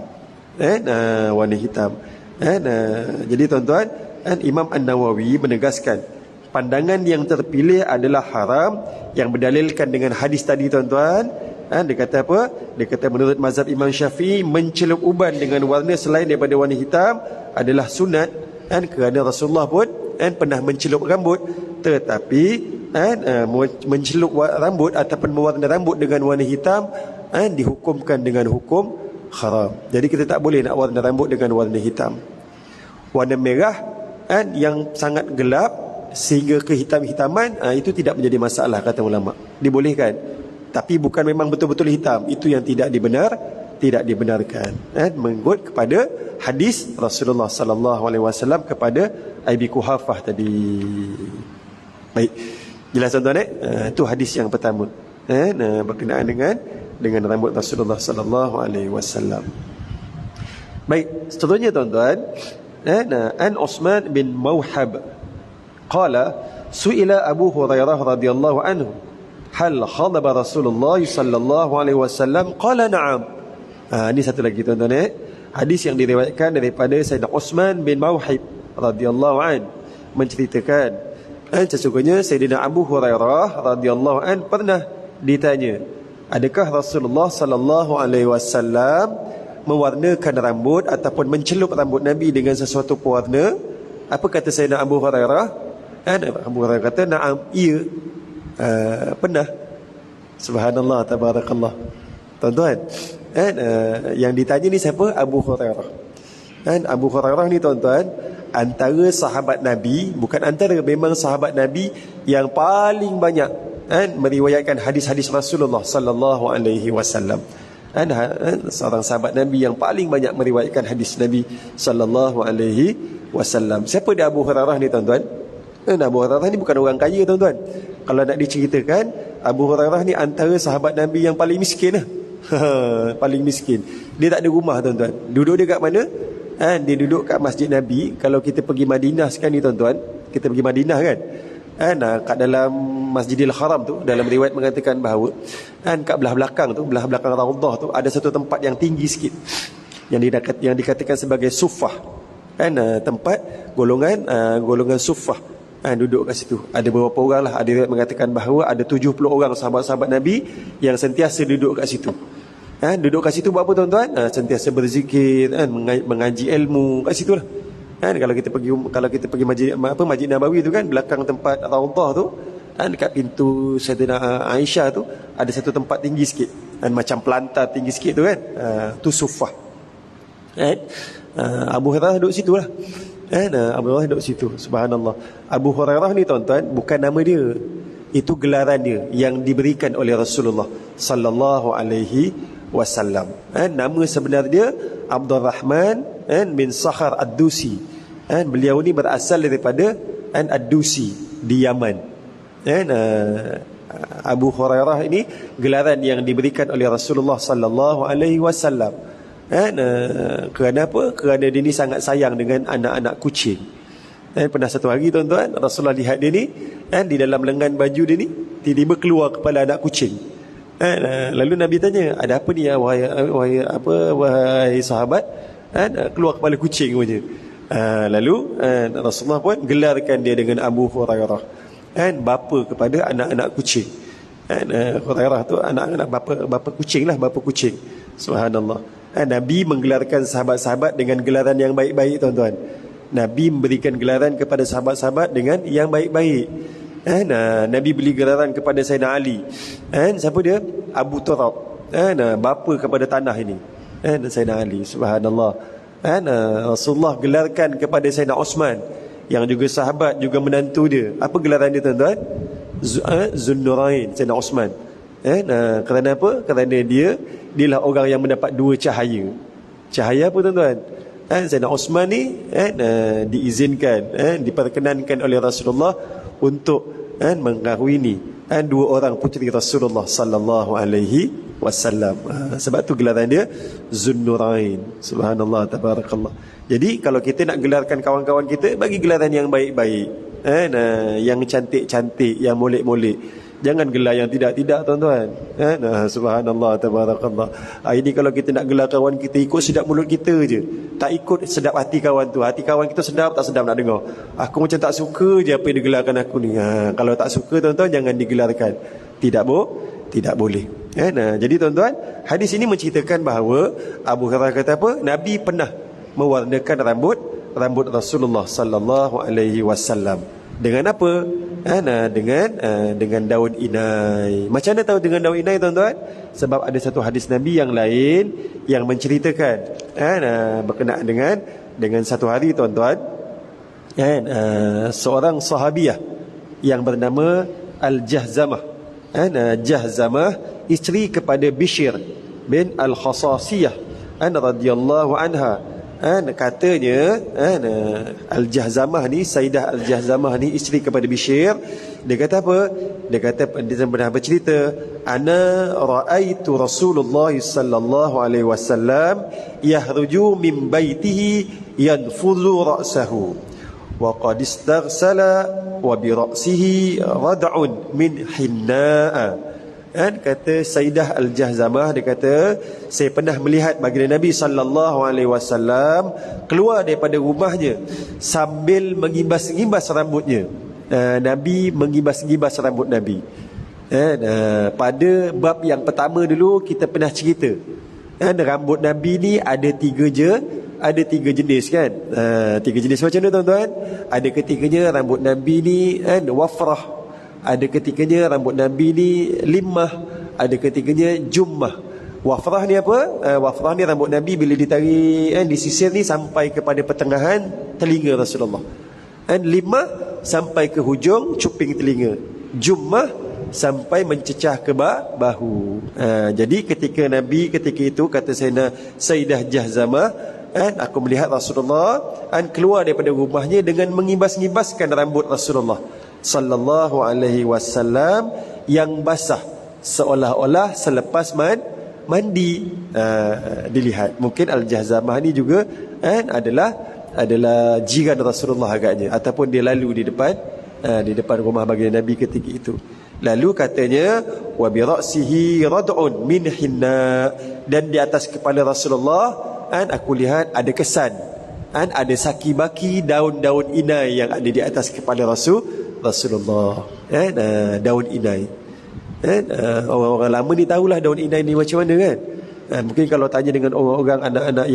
Warna hitam. Jadi tuan-tuan, Imam An-Nawawi menegaskan pandangan yang terpilih adalah haram, yang berdalilkan dengan hadis tadi tuan-tuan. Dia kata apa? Dia kata menurut mazhab Imam Syafi'i, mencelup uban dengan warna selain daripada warna hitam adalah sunat, kerana Rasulullah pun pernah mencelup rambut. Tetapi mencelup rambut ataupun mewarna rambut dengan warna hitam dihukumkan dengan hukum haram. Jadi kita tak boleh nak warna rambut dengan warna hitam. Warna merah yang sangat gelap sehingga kehitam-hitaman, itu tidak menjadi masalah kata ulama, dibolehkan. Tapi bukan memang betul-betul hitam, itu yang tidak dibenarkan. Mengikut kepada hadis Rasulullah sallallahu alaihi wasallam kepada Abi Quhafah tadi. Baik, jelas tuan-tuan. Itu hadis yang pertama, berkenaan dengan rambut Rasulullah sallallahu alaihi wasallam. Baik, seterusnya tuan-tuan, an Uthman bin Mawhab qala su'ila Abu Hurairah radhiyallahu anhu hal khadaba Rasulullah sallallahu alaihi wasallam, qala na'am. Ini satu lagi tuan-tuan, hadis yang diriwayatkan daripada Sayyidina Uthman bin Mawhib radhiyallahu an, menceritakan sesungguhnya Sayyidina Abu Hurairah radhiyallahu an pernah ditanya, adakah Rasulullah sallallahu alaihi wasallam mewarnakan rambut ataupun mencelup rambut Nabi dengan sesuatu pewarna? Apa kata Sayyidina Abu Hurairah? Abu Hurairah kata, na'am, iya, pernah. Subhanallah, tabarakallah. Tuan-tuan, yang ditanya ni siapa? Abu Hurairah. Abu Hurairah ni tuan-tuan antara sahabat Nabi, bukan antara, memang sahabat Nabi yang paling banyak meriwayatkan hadis-hadis Rasulullah sallallahu alaihi wasallam. Seorang sahabat Nabi yang paling banyak meriwayatkan hadis Nabi sallallahu alaihi wasallam. Siapa dia Abu Hurairah ni tuan-tuan? Abu Hurairah ni bukan orang kaya tuan-tuan. Kalau nak diceritakan, Abu Hurairah ni antara sahabat Nabi yang paling miskin lah. Paling miskin. Dia tak ada rumah tuan-tuan. Duduk dia kat mana? Dia duduk kat Masjid Nabi. Kalau kita pergi Madinah sekarang ni tuan-tuan, kita pergi Madinah kan, kat dalam Masjidil Haram tu, dalam riwayat mengatakan bahawa kat belah belakang Raudhah tu ada satu tempat yang tinggi sikit, yang dikatakan sebagai sufah, tempat golongan sufah, duduk kat situ. Ada beberapa orang lah, ada riwayat mengatakan bahawa ada 70 orang sahabat-sahabat Nabi yang sentiasa duduk kat situ. Duduk kat situ buat apa tuan-tuan? Sentiasa berzikir, mengaji ilmu kat situ lah. Kalau kita pergi Masjid Nabawi tu kan, belakang tempat Raudhah tu, dekat pintu Sayyidina Aisyah tu ada satu tempat tinggi sikit, macam pelantar tinggi sikit tu kan, tu sufah. Abu Hurairah duduk situ lah. Abu Hurairah duduk situ. Subhanallah. Abu Hurairah ni tuan-tuan, bukan nama dia, itu gelaran dia yang diberikan oleh Rasulullah sallallahu alaihi wasallam. Nama sebenar dia Abdul Rahman bin Sakhar Ad-Dusi. Beliau ni berasal daripada Ad-Dusi di Yaman. Abu Hurairah ini gelaran yang diberikan oleh Rasulullah sallallahu alaihi wasallam. Kerana apa? Kerana dia ni sangat sayang dengan anak-anak kucing. Pernah satu hari tuan-tuan, Rasulullah lihat dia ni, di dalam lengan baju dia ni tiba-tiba keluar kepala anak kucing. Lalu Nabi tanya, ada apa ni ya wahai sahabat? Keluar kepala kucing punya. Lalu Rasulullah pun gelarkan dia dengan Abu Hurairah, bapa kepada anak-anak kucing. Hurairah tu anak-anak bapa kucing lah, bapa kucing. Subhanallah. Nabi menggelarkan sahabat-sahabat dengan gelaran yang baik-baik tuan-tuan. Nabi memberikan gelaran kepada sahabat-sahabat dengan yang baik-baik. Nabi beli gelaran kepada Sayyidina Ali. Siapa dia? Abu Turab. Bapa kepada tanah ini. Sayyidina Ali. Subhanallah. Rasulullah gelarkan kepada Sayyidina Osman, yang juga sahabat, juga menantu dia. Apa gelaran dia tuan-tuan? Zunnurain, Sayyidina Osman. Kerana apa? Kerana dialah orang yang mendapat dua cahaya. Cahaya apa tuan-tuan? Sayyidina Osman ni diizinkan, diperkenankan oleh Rasulullah untuk mengkahwini dua orang puteri Rasulullah sallallahu alaihi wasallam. Sebab tu gelaran dia Zunnurain. Subhanallah, tabarakallah. Jadi kalau kita nak gelarkan kawan-kawan kita, bagi gelaran yang baik-baik, yang cantik-cantik, yang molek-molek. Jangan gelar yang tidak-tidak tuan-tuan. Subhanallah, tabarakallah. Ini kalau kita nak gelar kawan kita, ikut sedap mulut kita je, tak ikut sedap hati kawan tu. Hati kawan kita sedap tak sedap nak dengar. Aku macam tak suka je apa yang digelarkan aku ni. Kalau tak suka tuan-tuan, jangan digelarkan. Tidak boleh. Jadi tuan-tuan, hadis ini menceritakan bahawa Abu Hurairah kata apa? Nabi pernah mewarnakan rambut Rasulullah sallallahu alaihi wasallam. Dengan apa? Dengan daun inai. Macam mana tahu dengan daun inai tuan-tuan? Sebab ada satu hadis Nabi yang lain yang menceritakan berkenaan dengan satu hari tuan-tuan, seorang sahabiah yang bernama Al-Jahzamah. Jahzamah isteri kepada Bishr bin Al-Khasasiyah radhiyallahu anha. Katanya Al-Jahzamah ni, Sayyidah Al-Jahzamah ni isteri kepada Bishr. Dia kata apa? Dia pernah bercerita, ana ra'aitu Rasulullah sallallahu alaihi wasallam yahruju min baitihi yanfudhu ra'sahu wa qad istaghsala wa bi ra'sihi rad'un min hinna'a. Kata Sayyidah Al-Jahzamah, dia kata, saya pernah melihat baginda Nabi sallallahu alaihi wasallam keluar daripada rumahnya sambil mengibas-ngibas rambutnya. Nabi mengibas-ngibas rambut Nabi. Pada bab yang pertama dulu kita pernah cerita, rambut Nabi ni ada tiga jenis kan. Tiga jenis macam mana tuan-tuan? Ada ketiganya rambut Nabi ni wafrah, ada ketiganya rambut Nabi ni limmah, ada ketiganya jummah. Wafrah ni apa? Wafrah ni rambut Nabi bila ditarik disisir ni sampai kepada pertengahan telinga Rasulullah. Limah sampai ke hujung cuping telinga. Jummah sampai mencecah ke bahu. Jadi ketika Nabi ketika itu kata Sayyidah Jahzamah, aku melihat Rasulullah keluar daripada rumahnya dengan mengibas-ngibaskan rambut Rasulullah sallallahu alaihi wasallam yang basah seolah-olah selepas mandi. Dilihat mungkin Al-Jahzamah ni juga adalah jiran Rasulullah agaknya, ataupun dia lalu di depan rumah baginda Nabi ketika itu. Lalu katanya wa bi ra'sihi rad'un min hinna, dan di atas kepala Rasulullah aku lihat ada kesan, ada saki-baki daun-daun inai yang ada di atas kepala Rasulullah. Daun inai. Orang-orang lama ni tahulah daun inai ni macam mana kan. Mungkin kalau tanya dengan orang-orang anak-anak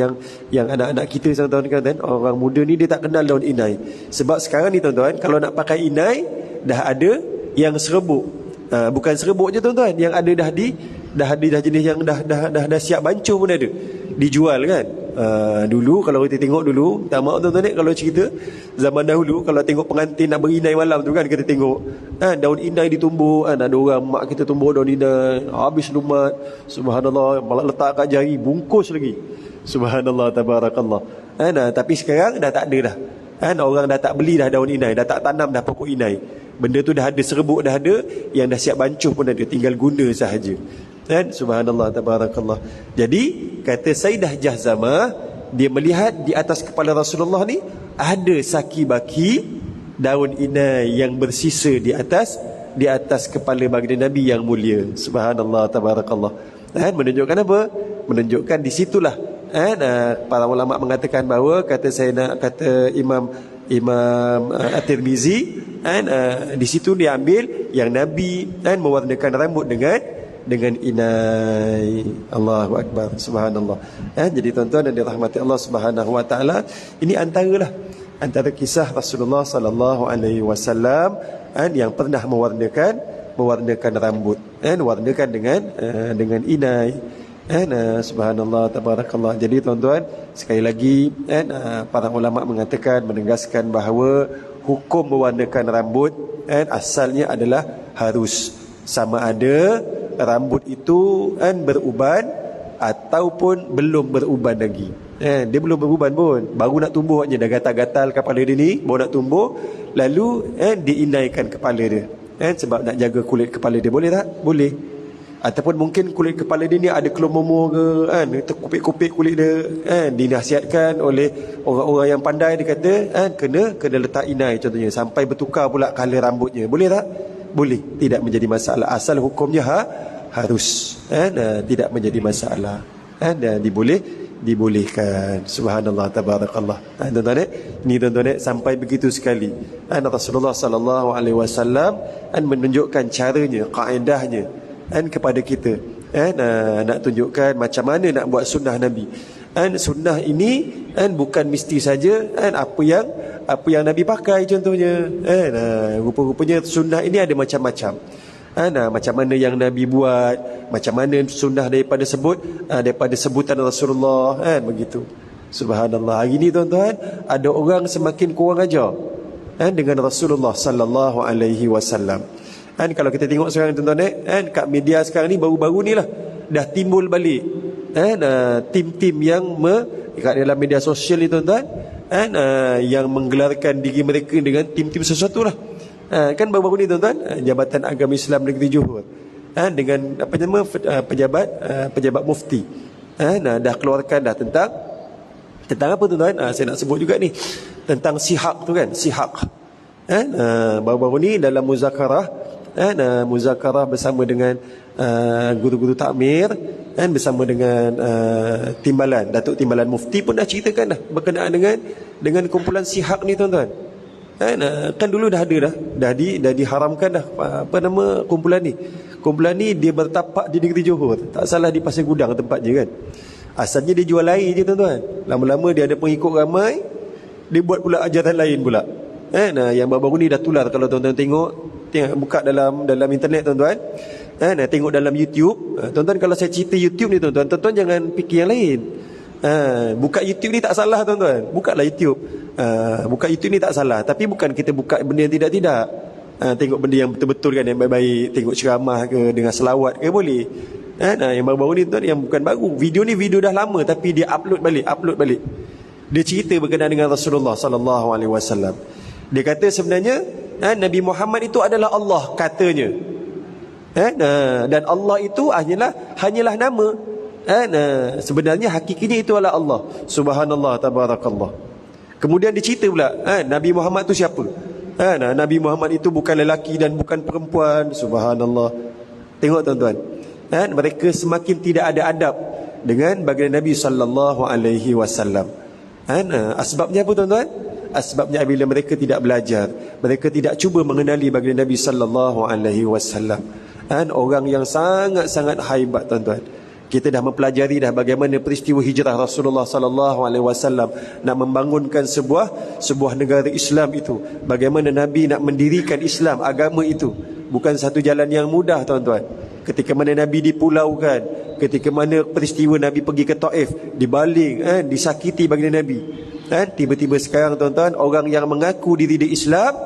yang anak-anak kita tuan-tuan kan, orang muda ni dia tak kenal daun inai. Sebab sekarang ni tuan-tuan, kalau nak pakai inai dah ada yang serbuk. Bukan serbuk je tuan-tuan, yang ada dah jenis yang dah siap bancuh pun ada dijual kan. Dulu kalau kita tengok dulu, tak maaf tuan-tuan, kalau cerita zaman dahulu kalau tengok pengantin nak berinai malam tu kan, kita tengok daun inai ditumbuk, ada orang mak kita tumbuk daun inai habis lumat, subhanallah, malah letak kat jari bungkus lagi, subhanallah tabarakallah. Tapi sekarang dah tak ada dah. Orang dah tak beli dah daun inai, dah tak tanam dah pokok inai. Benda tu dah ada, serbuk dah ada, yang dah siap bancuh pun ada, tinggal guna sahaja. Subhanallah tabarakallah. Jadi kata Sayyidah Jahzamah, dia melihat di atas kepala Rasulullah ni ada saki-baki daun inai yang bersisa di atas kepala baginda Nabi yang mulia. Subhanallah tabarakallah. Menunjukkan apa? Menunjukkan di situlah para ulama mengatakan bahawa kata Imam At-Tirmizi, di situ dia ambil yang Nabi mewarnakan rambut dengan inai. Allahu akbar, subhanallah. Jadi tuan-tuan dan dirahmati Allah Subhanahu wa taala, ini antara kisah Rasulullah sallallahu alaihi wasallam yang pernah mewarnakan rambut, warnakan dengan inai. Subhanallah tabarakallah. Jadi tuan-tuan, sekali lagi para ulama mengatakan, menegaskan bahawa hukum mewarnakan rambut asalnya adalah harus, sama ada rambut itu beruban ataupun belum beruban lagi. Dia belum beruban pun, baru nak tumbuh je, dah gatal-gatal kepala dia ni, baru nak tumbuh, lalu diinaikan kepala dia. Sebab nak jaga kulit kepala dia, boleh tak? Boleh. Ataupun mungkin kulit kepala dia ni ada kelomomor ke, terkupik-kupik kulit dia, dinasihatkan oleh orang-orang yang pandai, dia kata kena letak inai contohnya, sampai bertukar pula color rambutnya. Boleh tak? Boleh, tidak menjadi masalah. Asal hukumnya harus, tidak menjadi masalah, dan dibolehkan. Subhanallah tabarakallah. Tuan-tuan, ni tuan-tuan, sampai begitu sekali Rasulullah sallallahu alaihi wasallam menunjukkan caranya, kaedahnya kepada kita, nak tunjukkan macam mana nak buat sunnah Nabi. Sunnah ini bukan mesti saja apa yang Nabi pakai contohnya. Rupa-rupanya sunnah ini ada macam-macam. Macam mana yang Nabi buat, macam mana sunnah daripada sebutan Rasulullah, begitu. Subhanallah. Hari ni tuan-tuan, ada orang semakin kurang ajar dengan Rasulullah sallallahu alaihi wasallam. Kalau kita tengok sekarang tuan-tuan, kat media sekarang ni baru-baru ni lah dah timbul balik tim-tim yang kat dalam media sosial ni tuan-tuan, yang menggelarkan diri mereka dengan tim-tim sesuatu lah. Kan baru-baru ni tuan-tuan, Jabatan Agama Islam Negeri Johor dengan apa nama pejabat mufti dah keluarkan dah tentang apa tuan-tuan, saya nak sebut juga ni, tentang sihak tu kan, sihak. Baru-baru ni dalam muzakarah bersama dengan guru-guru takmir, bersama dengan Datuk Timbalan Mufti pun dah ceritakan dah berkenaan dengan kumpulan sihak ni tuan-tuan. Kan dulu dah diharamkan dah kumpulan ni dia bertapak di negeri Johor, tak salah di Pasir Gudang tempat je kan. Asalnya dia jual air je tuan-tuan, lama-lama dia ada pengikut ramai, dia buat pula ajaran lain pula. Yang baru-baru ni dah tular, kalau tuan-tuan tengok buka dalam internet tuan-tuan, Tengok dalam YouTube. Tuan-tuan, kalau saya cerita YouTube ni tuan-tuan, tuan-tuan jangan fikir yang lain. Buka YouTube ni tak salah tuan-tuan. Bukalah YouTube. Buka YouTube ni tak salah. Tapi bukan kita buka benda yang tidak-tidak. Tengok benda yang betul-betul kan, yang baik-baik. Tengok ceramah ke, dengan selawat ke, boleh. Yang baru-baru ni tuan, yang bukan baru. Video ni video dah lama, tapi dia upload balik. Dia cerita berkenaan dengan Rasulullah sallallahu alaihi wasallam. Dia kata sebenarnya Nabi Muhammad itu adalah Allah, katanya. Dan Allah itu hanyalah nama. Sebenarnya hakikinya itu adalah Allah. Subhanallah, tabarakallah. Kemudian dia cerita pula, Nabi Muhammad itu siapa? Nabi Muhammad itu bukan lelaki dan bukan perempuan. Subhanallah. Tengok tuan-tuan, mereka semakin tidak ada adab dengan baginda Nabi sallallahu alaihi wasallam. Asbabnya apa tuan-tuan? Asbabnya bila mereka tidak belajar, mereka tidak cuba mengenali baginda Nabi sallallahu alaihi wasallam. Orang yang sangat-sangat haibat tuan-tuan. Kita dah mempelajari dah bagaimana peristiwa hijrah Rasulullah sallallahu alaihi wasallam nak membangunkan sebuah negara Islam itu. Bagaimana Nabi nak mendirikan Islam, agama itu. Bukan satu jalan yang mudah tuan-tuan. Ketika mana Nabi dipulaukan, ketika mana peristiwa Nabi pergi ke Taif, dibaling, disakiti baginda Nabi. Tiba-tiba sekarang tuan-tuan, orang yang mengaku diri dia Islam,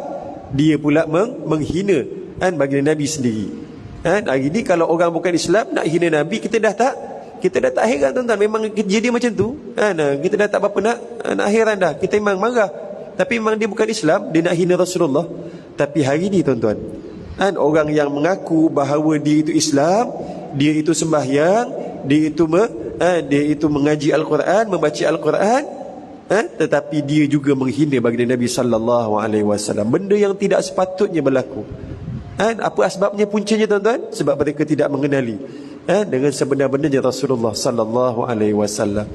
dia pula menghina baginda Nabi sendiri. Hari ni kalau orang bukan Islam nak hina Nabi, kita dah tak heran tuan-tuan. Memang jadi macam tu. Kita dah tak apa nak heran dah. Kita memang marah. Tapi memang dia bukan Islam, dia nak hina Rasulullah. Tapi hari ni tuan-tuan, orang yang mengaku bahawa dia itu Islam, dia itu sembahyang, dia itu mengaji Al-Quran, membaca Al-Quran, tetapi dia juga menghina baginda Nabi sallallahu alaihi wasallam. Benda yang tidak sepatutnya berlaku. Apa asbabnya, puncanya tuan-tuan? Sebab mereka tidak mengenali dengan sebenar-benarnya Rasulullah sallallahu alaihi wasallam.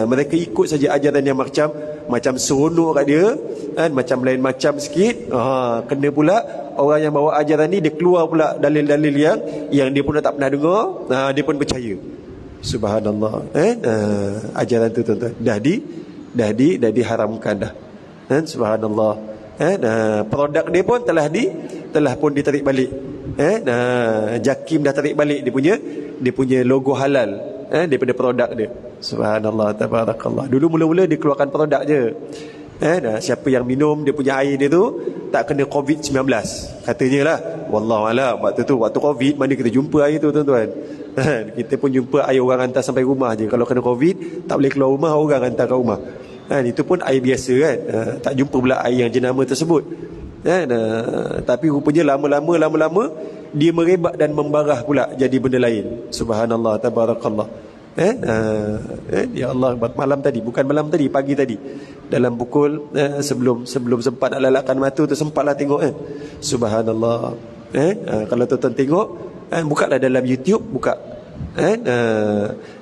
Mereka ikut saja ajaran yang macam seronok kat dia, macam lain macam sikit. Kena pula orang yang bawa ajaran ni, dia keluar pula dalil-dalil yang dia pun tak pernah dengar, dia pun percaya. Subhanallah. Ajaran tu tuan-tuan dah diharamkan dah. Subhanallah. Produk dia pun telah pun ditarik balik. Jakim dah tarik balik dia punya logo halal daripada produk dia. Subhanallah, tabarakallah. Dulu mula-mula dia keluarkan produk je. Siapa yang minum dia punya air dia tu tak kena COVID-19, katanya lah. Wallahualam. Waktu COVID mana kita jumpa air tu tuan-tuan. Kita pun jumpa air orang hantar sampai rumah je. Kalau kena COVID tak boleh keluar rumah, orang hantar ke rumah. Itu pun air biasa kan. Tak jumpa pula air yang jenama tersebut. Tapi rupanya lama-lama dia merebak dan membarah pula jadi benda lain. Subhanallah, tabarakallah. Ya Allah, bukan malam tadi, pagi tadi, dalam pukul sebelum sempat nak lelakkan mata tu, sempatlah tengok Subhanallah. Kalau tuan-tuan tengok, bukalah dalam YouTube, buka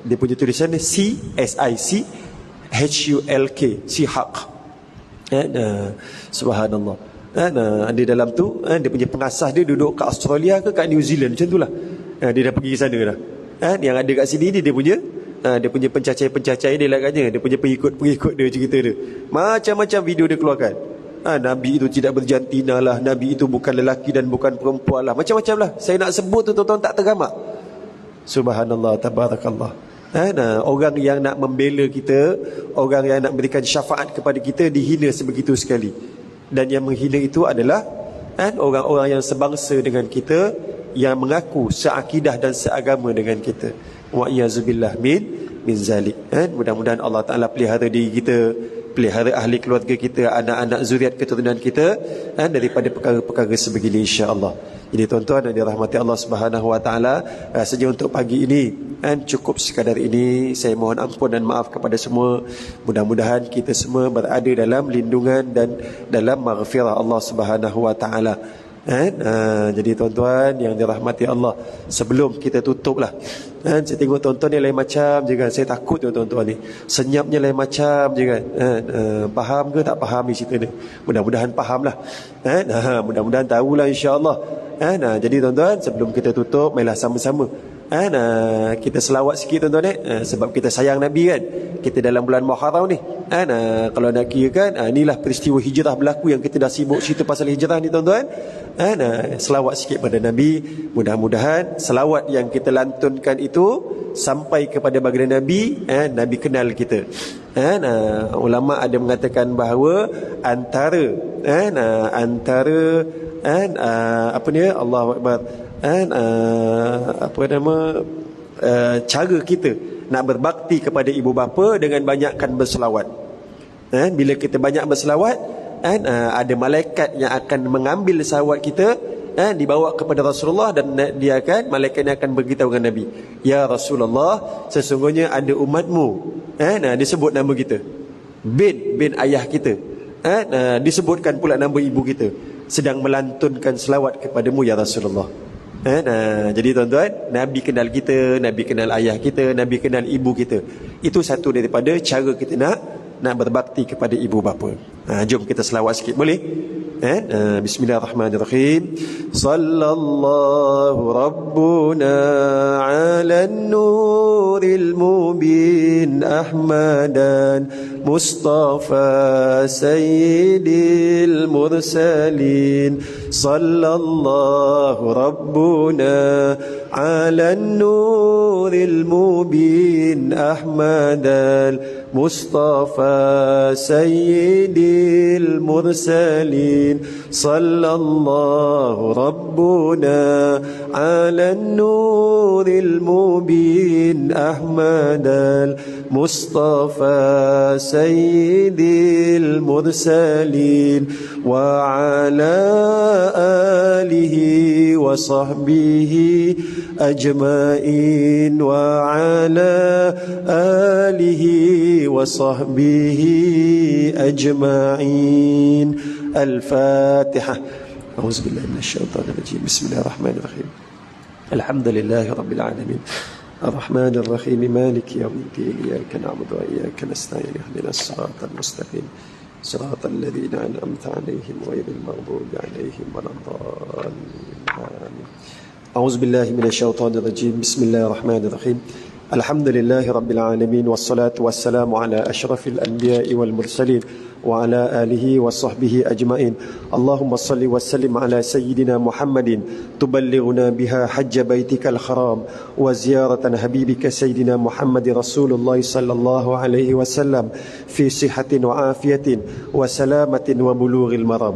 dia punya tulisan ni CSIC Sihaq. Subhanallah. Di dalam tu dia punya pengasas dia duduk kat Australia ke kat New Zealand, macam tu lah. Dia dah pergi ke sana dah. Yang ada kat sini ni dia punya pencacai dia lah katnya. Dia punya pengikut dia, cerita dia. Macam-macam video dia keluarkan. Nabi itu tidak berjantina lah, Nabi itu bukan lelaki dan bukan perempuan lah, macam-macam lah. Saya nak sebut tu tuan-tuan tak tergamak. Subhanallah, tabarakallah. Orang yang nak membela kita, orang yang nak memberikan syafaat kepada kita, dihina sebegitu sekali. Dan yang menghina itu adalah orang-orang yang sebangsa dengan kita, yang mengaku seakidah dan seagama dengan kita. Wa iyazubillah min zalik. Mudah-mudahan Allah Ta'ala pelihara diri kita, pelihara ahli keluarga kita, anak-anak zuriat keturunan kita daripada perkara-perkara sebegini, insya-Allah. Jadi tuan-tuan yang dirahmati Allah Subhanahu wa taala, rasanya untuk pagi ini cukup sekadar ini. Saya mohon ampun dan maaf kepada semua. Mudah-mudahan kita semua berada dalam lindungan dan dalam maghfirah Allah Subhanahu wa taala. Jadi tuan-tuan yang dirahmati Allah, sebelum kita tutup lah, saya tengok tuan-tuan ni lain macam je kan. Saya takut tuan-tuan ni senyapnya lain macam je kan. Faham ke tak faham cerita ni? Mudah-mudahan faham lah. Mudah-mudahan tahulah, insya-Allah. Jadi tuan-tuan, sebelum kita tutup, marilah sama-sama kita selawat sikit tuan-tuan sebab kita sayang Nabi kan. Kita dalam bulan Muharram ni, Kalau nak kira kan, inilah peristiwa hijrah berlaku yang kita dah sibuk cerita pasal hijrah ni tuan-tuan. Selawat sikit pada Nabi. Mudah-mudahan selawat yang kita lantunkan itu sampai kepada baginda Nabi, Nabi kenal kita. Ulama ada mengatakan bahawa antara apa ni, Allahu Akbar, cara kita nak berbakti kepada ibu bapa dengan banyakkan berselawat. Bila kita banyak berselawat, ada malaikat yang akan mengambil selawat kita, dibawa kepada Rasulullah, dan malaikat ini akan beritahu dengan Nabi, ya Rasulullah, sesungguhnya ada umatmu, disebut nama kita, bin ayah kita, disebutkan pula nama ibu kita, sedang melantunkan selawat kepadamu ya Rasulullah. Jadi tuan-tuan, Nabi kenal kita, Nabi kenal ayah kita, Nabi kenal ibu kita. Itu satu daripada cara kita nak berbakti kepada ibu bapa. Jom kita selawat sikit, boleh? Bismillahirrahmanirrahim. Sallallahu Rabbuna ala nuril mubin Ahmadan Mustafa Sayyidil Mursalin. Sallallahu Rabbuna ala nuril mubin Ahmadan Mustafa Sayyidil Mursalin. Sallallahu Rabbuna ala nuril mubin Ahmadal Mustafa Sayyidil Mursalin. Wa ala alihi wa sahbihi ajma'in. Wa ala alihi wa sahbihi ajma'in. الفاتحة. أعوذ بالله من الشيطان الرجيم. بسم الله الرحمن الرحيم. الحمد لله رب العالمين الرحمن الرحيم مالك يوم الدين. إياك نعبد وإياك نستعين. اهدنا الصراط المستقيم صراط الذين أنعمت عليهم غير المغضوب عليهم ولا الضالين. آمين. أعوذ بالله من الشيطان الرجيم. بسم الله الرحمن الرحيم. الحمد لله رب العالمين والصلاة والسلام على أشرف الأنبياء والمرسلين وعلى آله وصحبه أجمعين. اللهم صل وسلم على سيدنا محمد تبلغنا بها حج بيتك الحرام وزيارة حبيبك سيدنا محمد رسول الله صلى الله عليه وسلم في صحة وعافية وسلامة وبلوغ المرام.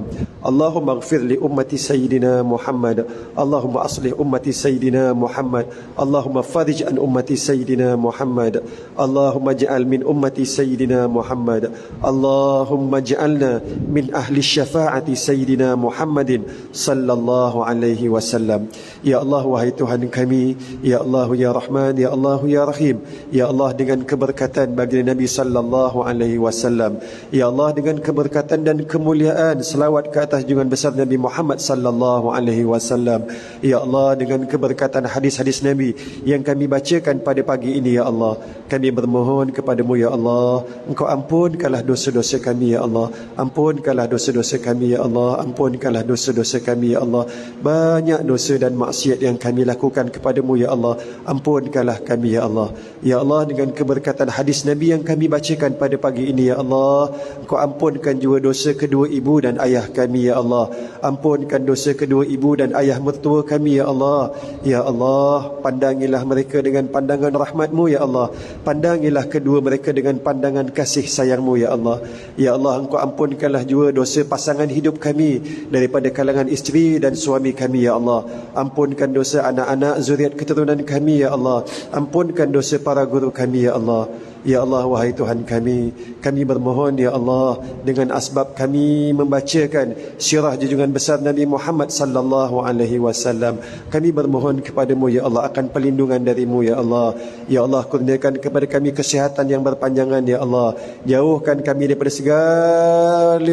اللهم اغفر لأمة سيدنا محمد. اللهم أصلح أمة سيدنا محمد. اللهم فرج عن أمة سيدنا محمد. اللهم اجعل من أمة سيدنا محمد. اللهم اجعلنا من أهل الشفاعة سيدنا محمد صلى الله عليه وسلم. Ya Allah, wahai Tuhan kami, Ya Allah, Ya Rahman, Ya Allah, Ya Rahim. Ya Allah, dengan keberkatan bagi Nabi sallallahu alaihi wasallam. Ya Allah, dengan keberkatan dan kemuliaan selawat ke atas junjungan besar Nabi Muhammad sallallahu alaihi wasallam. Ya Allah, dengan keberkatan hadis-hadis Nabi yang kami bacakan pada pagi ini, Ya Allah, kami bermohon kepadamu, Ya Allah, Engkau ampunkanlah dosa-dosa kami, Ya Allah. Ampunkanlah dosa-dosa kami, Ya Allah. Ampunkanlah dosa-dosa kami, Ya Allah. Banyak dosa dan maksiat yang kami lakukan kepadamu, Ya Allah. Ampunkanlah kami, Ya Allah. Ya Allah, dengan keberkatan hadis Nabi yang kami bacakan pada pagi ini, Ya Allah, Engkau ampunkan juga dosa kedua ibu dan ayah kami, Ya Allah. Ampunkan dosa kedua ibu dan ayah mertua kami, Ya Allah. Ya Allah, pandangilah mereka dengan pandangan rahmat-Mu, Ya Allah. Pandangilah kedua mereka dengan pandangan kasih sayang-Mu, Ya Allah. Ya Allah, Engkau ampunkanlah juga dosa pasangan hidup kami daripada kalangan isteri dan suami kami, Ya Allah. Ampunkan dosa anak-anak zuriat keturunan kami, Ya Allah. Ampunkan dosa para guru kami, Ya Allah. Ya Allah, wahai Tuhan kami, kami bermohon, Ya Allah, dengan asbab kami membacakan sirah junjungan besar Nabi Muhammad sallallahu alaihi wasallam, kami bermohon kepadamu, Ya Allah, akan perlindungan darimu, Ya Allah. Ya Allah, kurniakan kepada kami kesihatan yang berpanjangan, Ya Allah. Jauhkan kami daripada segala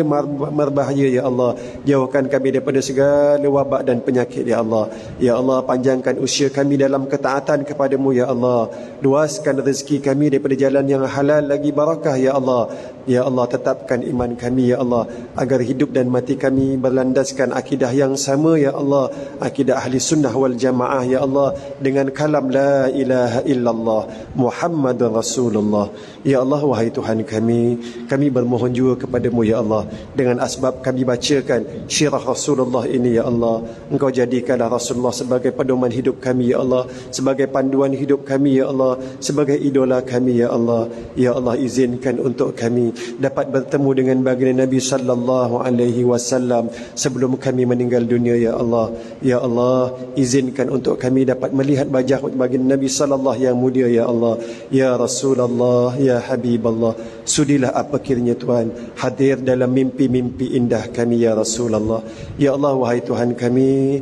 berbahaya, Ya Allah. Jauhkan kami daripada segala wabak dan penyakit, Ya Allah. Ya Allah, panjangkan usia kami dalam ketaatan kepadamu, Ya Allah. Luaskan rezeki kami daripada jalan jalan yang halal lagi barakah ya Allah. Ya Allah, tetapkan iman kami ya Allah, agar hidup dan mati kami berlandaskan akidah yang sama ya Allah, akidah ahli sunnah wal jamaah ya Allah, dengan kalam la ilaha illallah Muhammadur Rasulullah. Ya Allah, wahai Tuhan kami bermohon juga kepadamu ya Allah, dengan asbab kami bacakan syirah Rasulullah ini ya Allah, Engkau jadikanlah Rasulullah sebagai pedoman hidup kami ya Allah, sebagai panduan hidup kami ya Allah, sebagai idola kami ya Allah. Ya Allah, izinkan untuk kami dapat bertemu dengan baginda Nabi sallallahu alaihi wasallam sebelum kami meninggal dunia ya Allah. Ya Allah, izinkan untuk kami dapat melihat wajah baginda Nabi sallallahu yang mulia ya Allah. Ya Rasulullah, ya Habiballah, sudilah apa kiranya Tuhan hadir dalam mimpi-mimpi indah kami ya Rasulullah. Ya Allah, wahai Tuhan kami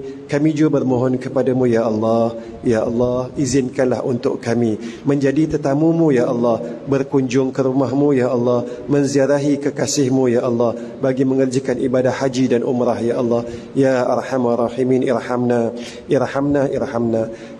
juga bermohon kepadamu ya Allah. Ya Allah, izinkanlah untuk kami menjadi tetamu-Mu ya Allah, berkunjung ke rumah-Mu ya Allah, menziarahi kekasih-Mu ya Allah, bagi mengerjakan ibadah haji dan umrah ya Allah. Ya Arhamar Rahimin, irhamna.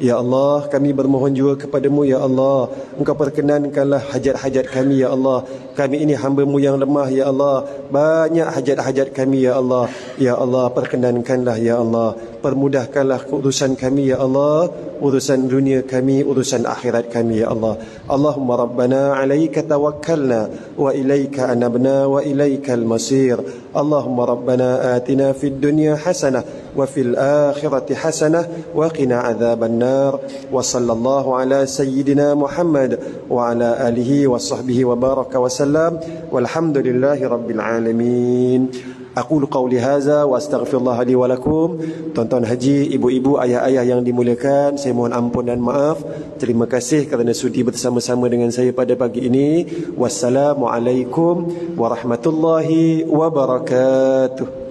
Ya Allah, kami bermohon juga kepadamu ya Allah, Engkau perkenankanlah hajat-hajat kami ya Allah. Kami ini hamba-Mu yang lemah ya Allah, banyak hajat-hajat kami ya Allah. Ya Allah, perkenankanlah ya Allah, permudahkanlah urusan kami ya Allah, urusan dunia kami, urusan akhirat kami ya Allah. Allahumma rabbana alaika tawakkalna wa ilaika anabna wa ilaikal masir. Allahumma rabbana atina fid dunya hasanah wa fil akhirati hasanah wa qina adzaban nar. Wa sallallahu ala sayyidina Muhammad wa ala alihi wa sahbihi wa baraka wa sallam. Walhamdulillahi rabbil alamin. Aqulu qawli hadza wa astaghfirullah li wa lakum. Tuan-tuan haji, ibu-ibu, ayah-ayah yang dimuliakan, saya mohon ampun dan maaf. Terima kasih kerana sudi bersama-sama dengan saya pada pagi ini. Wassalamualaikum warahmatullahi wabarakatuh.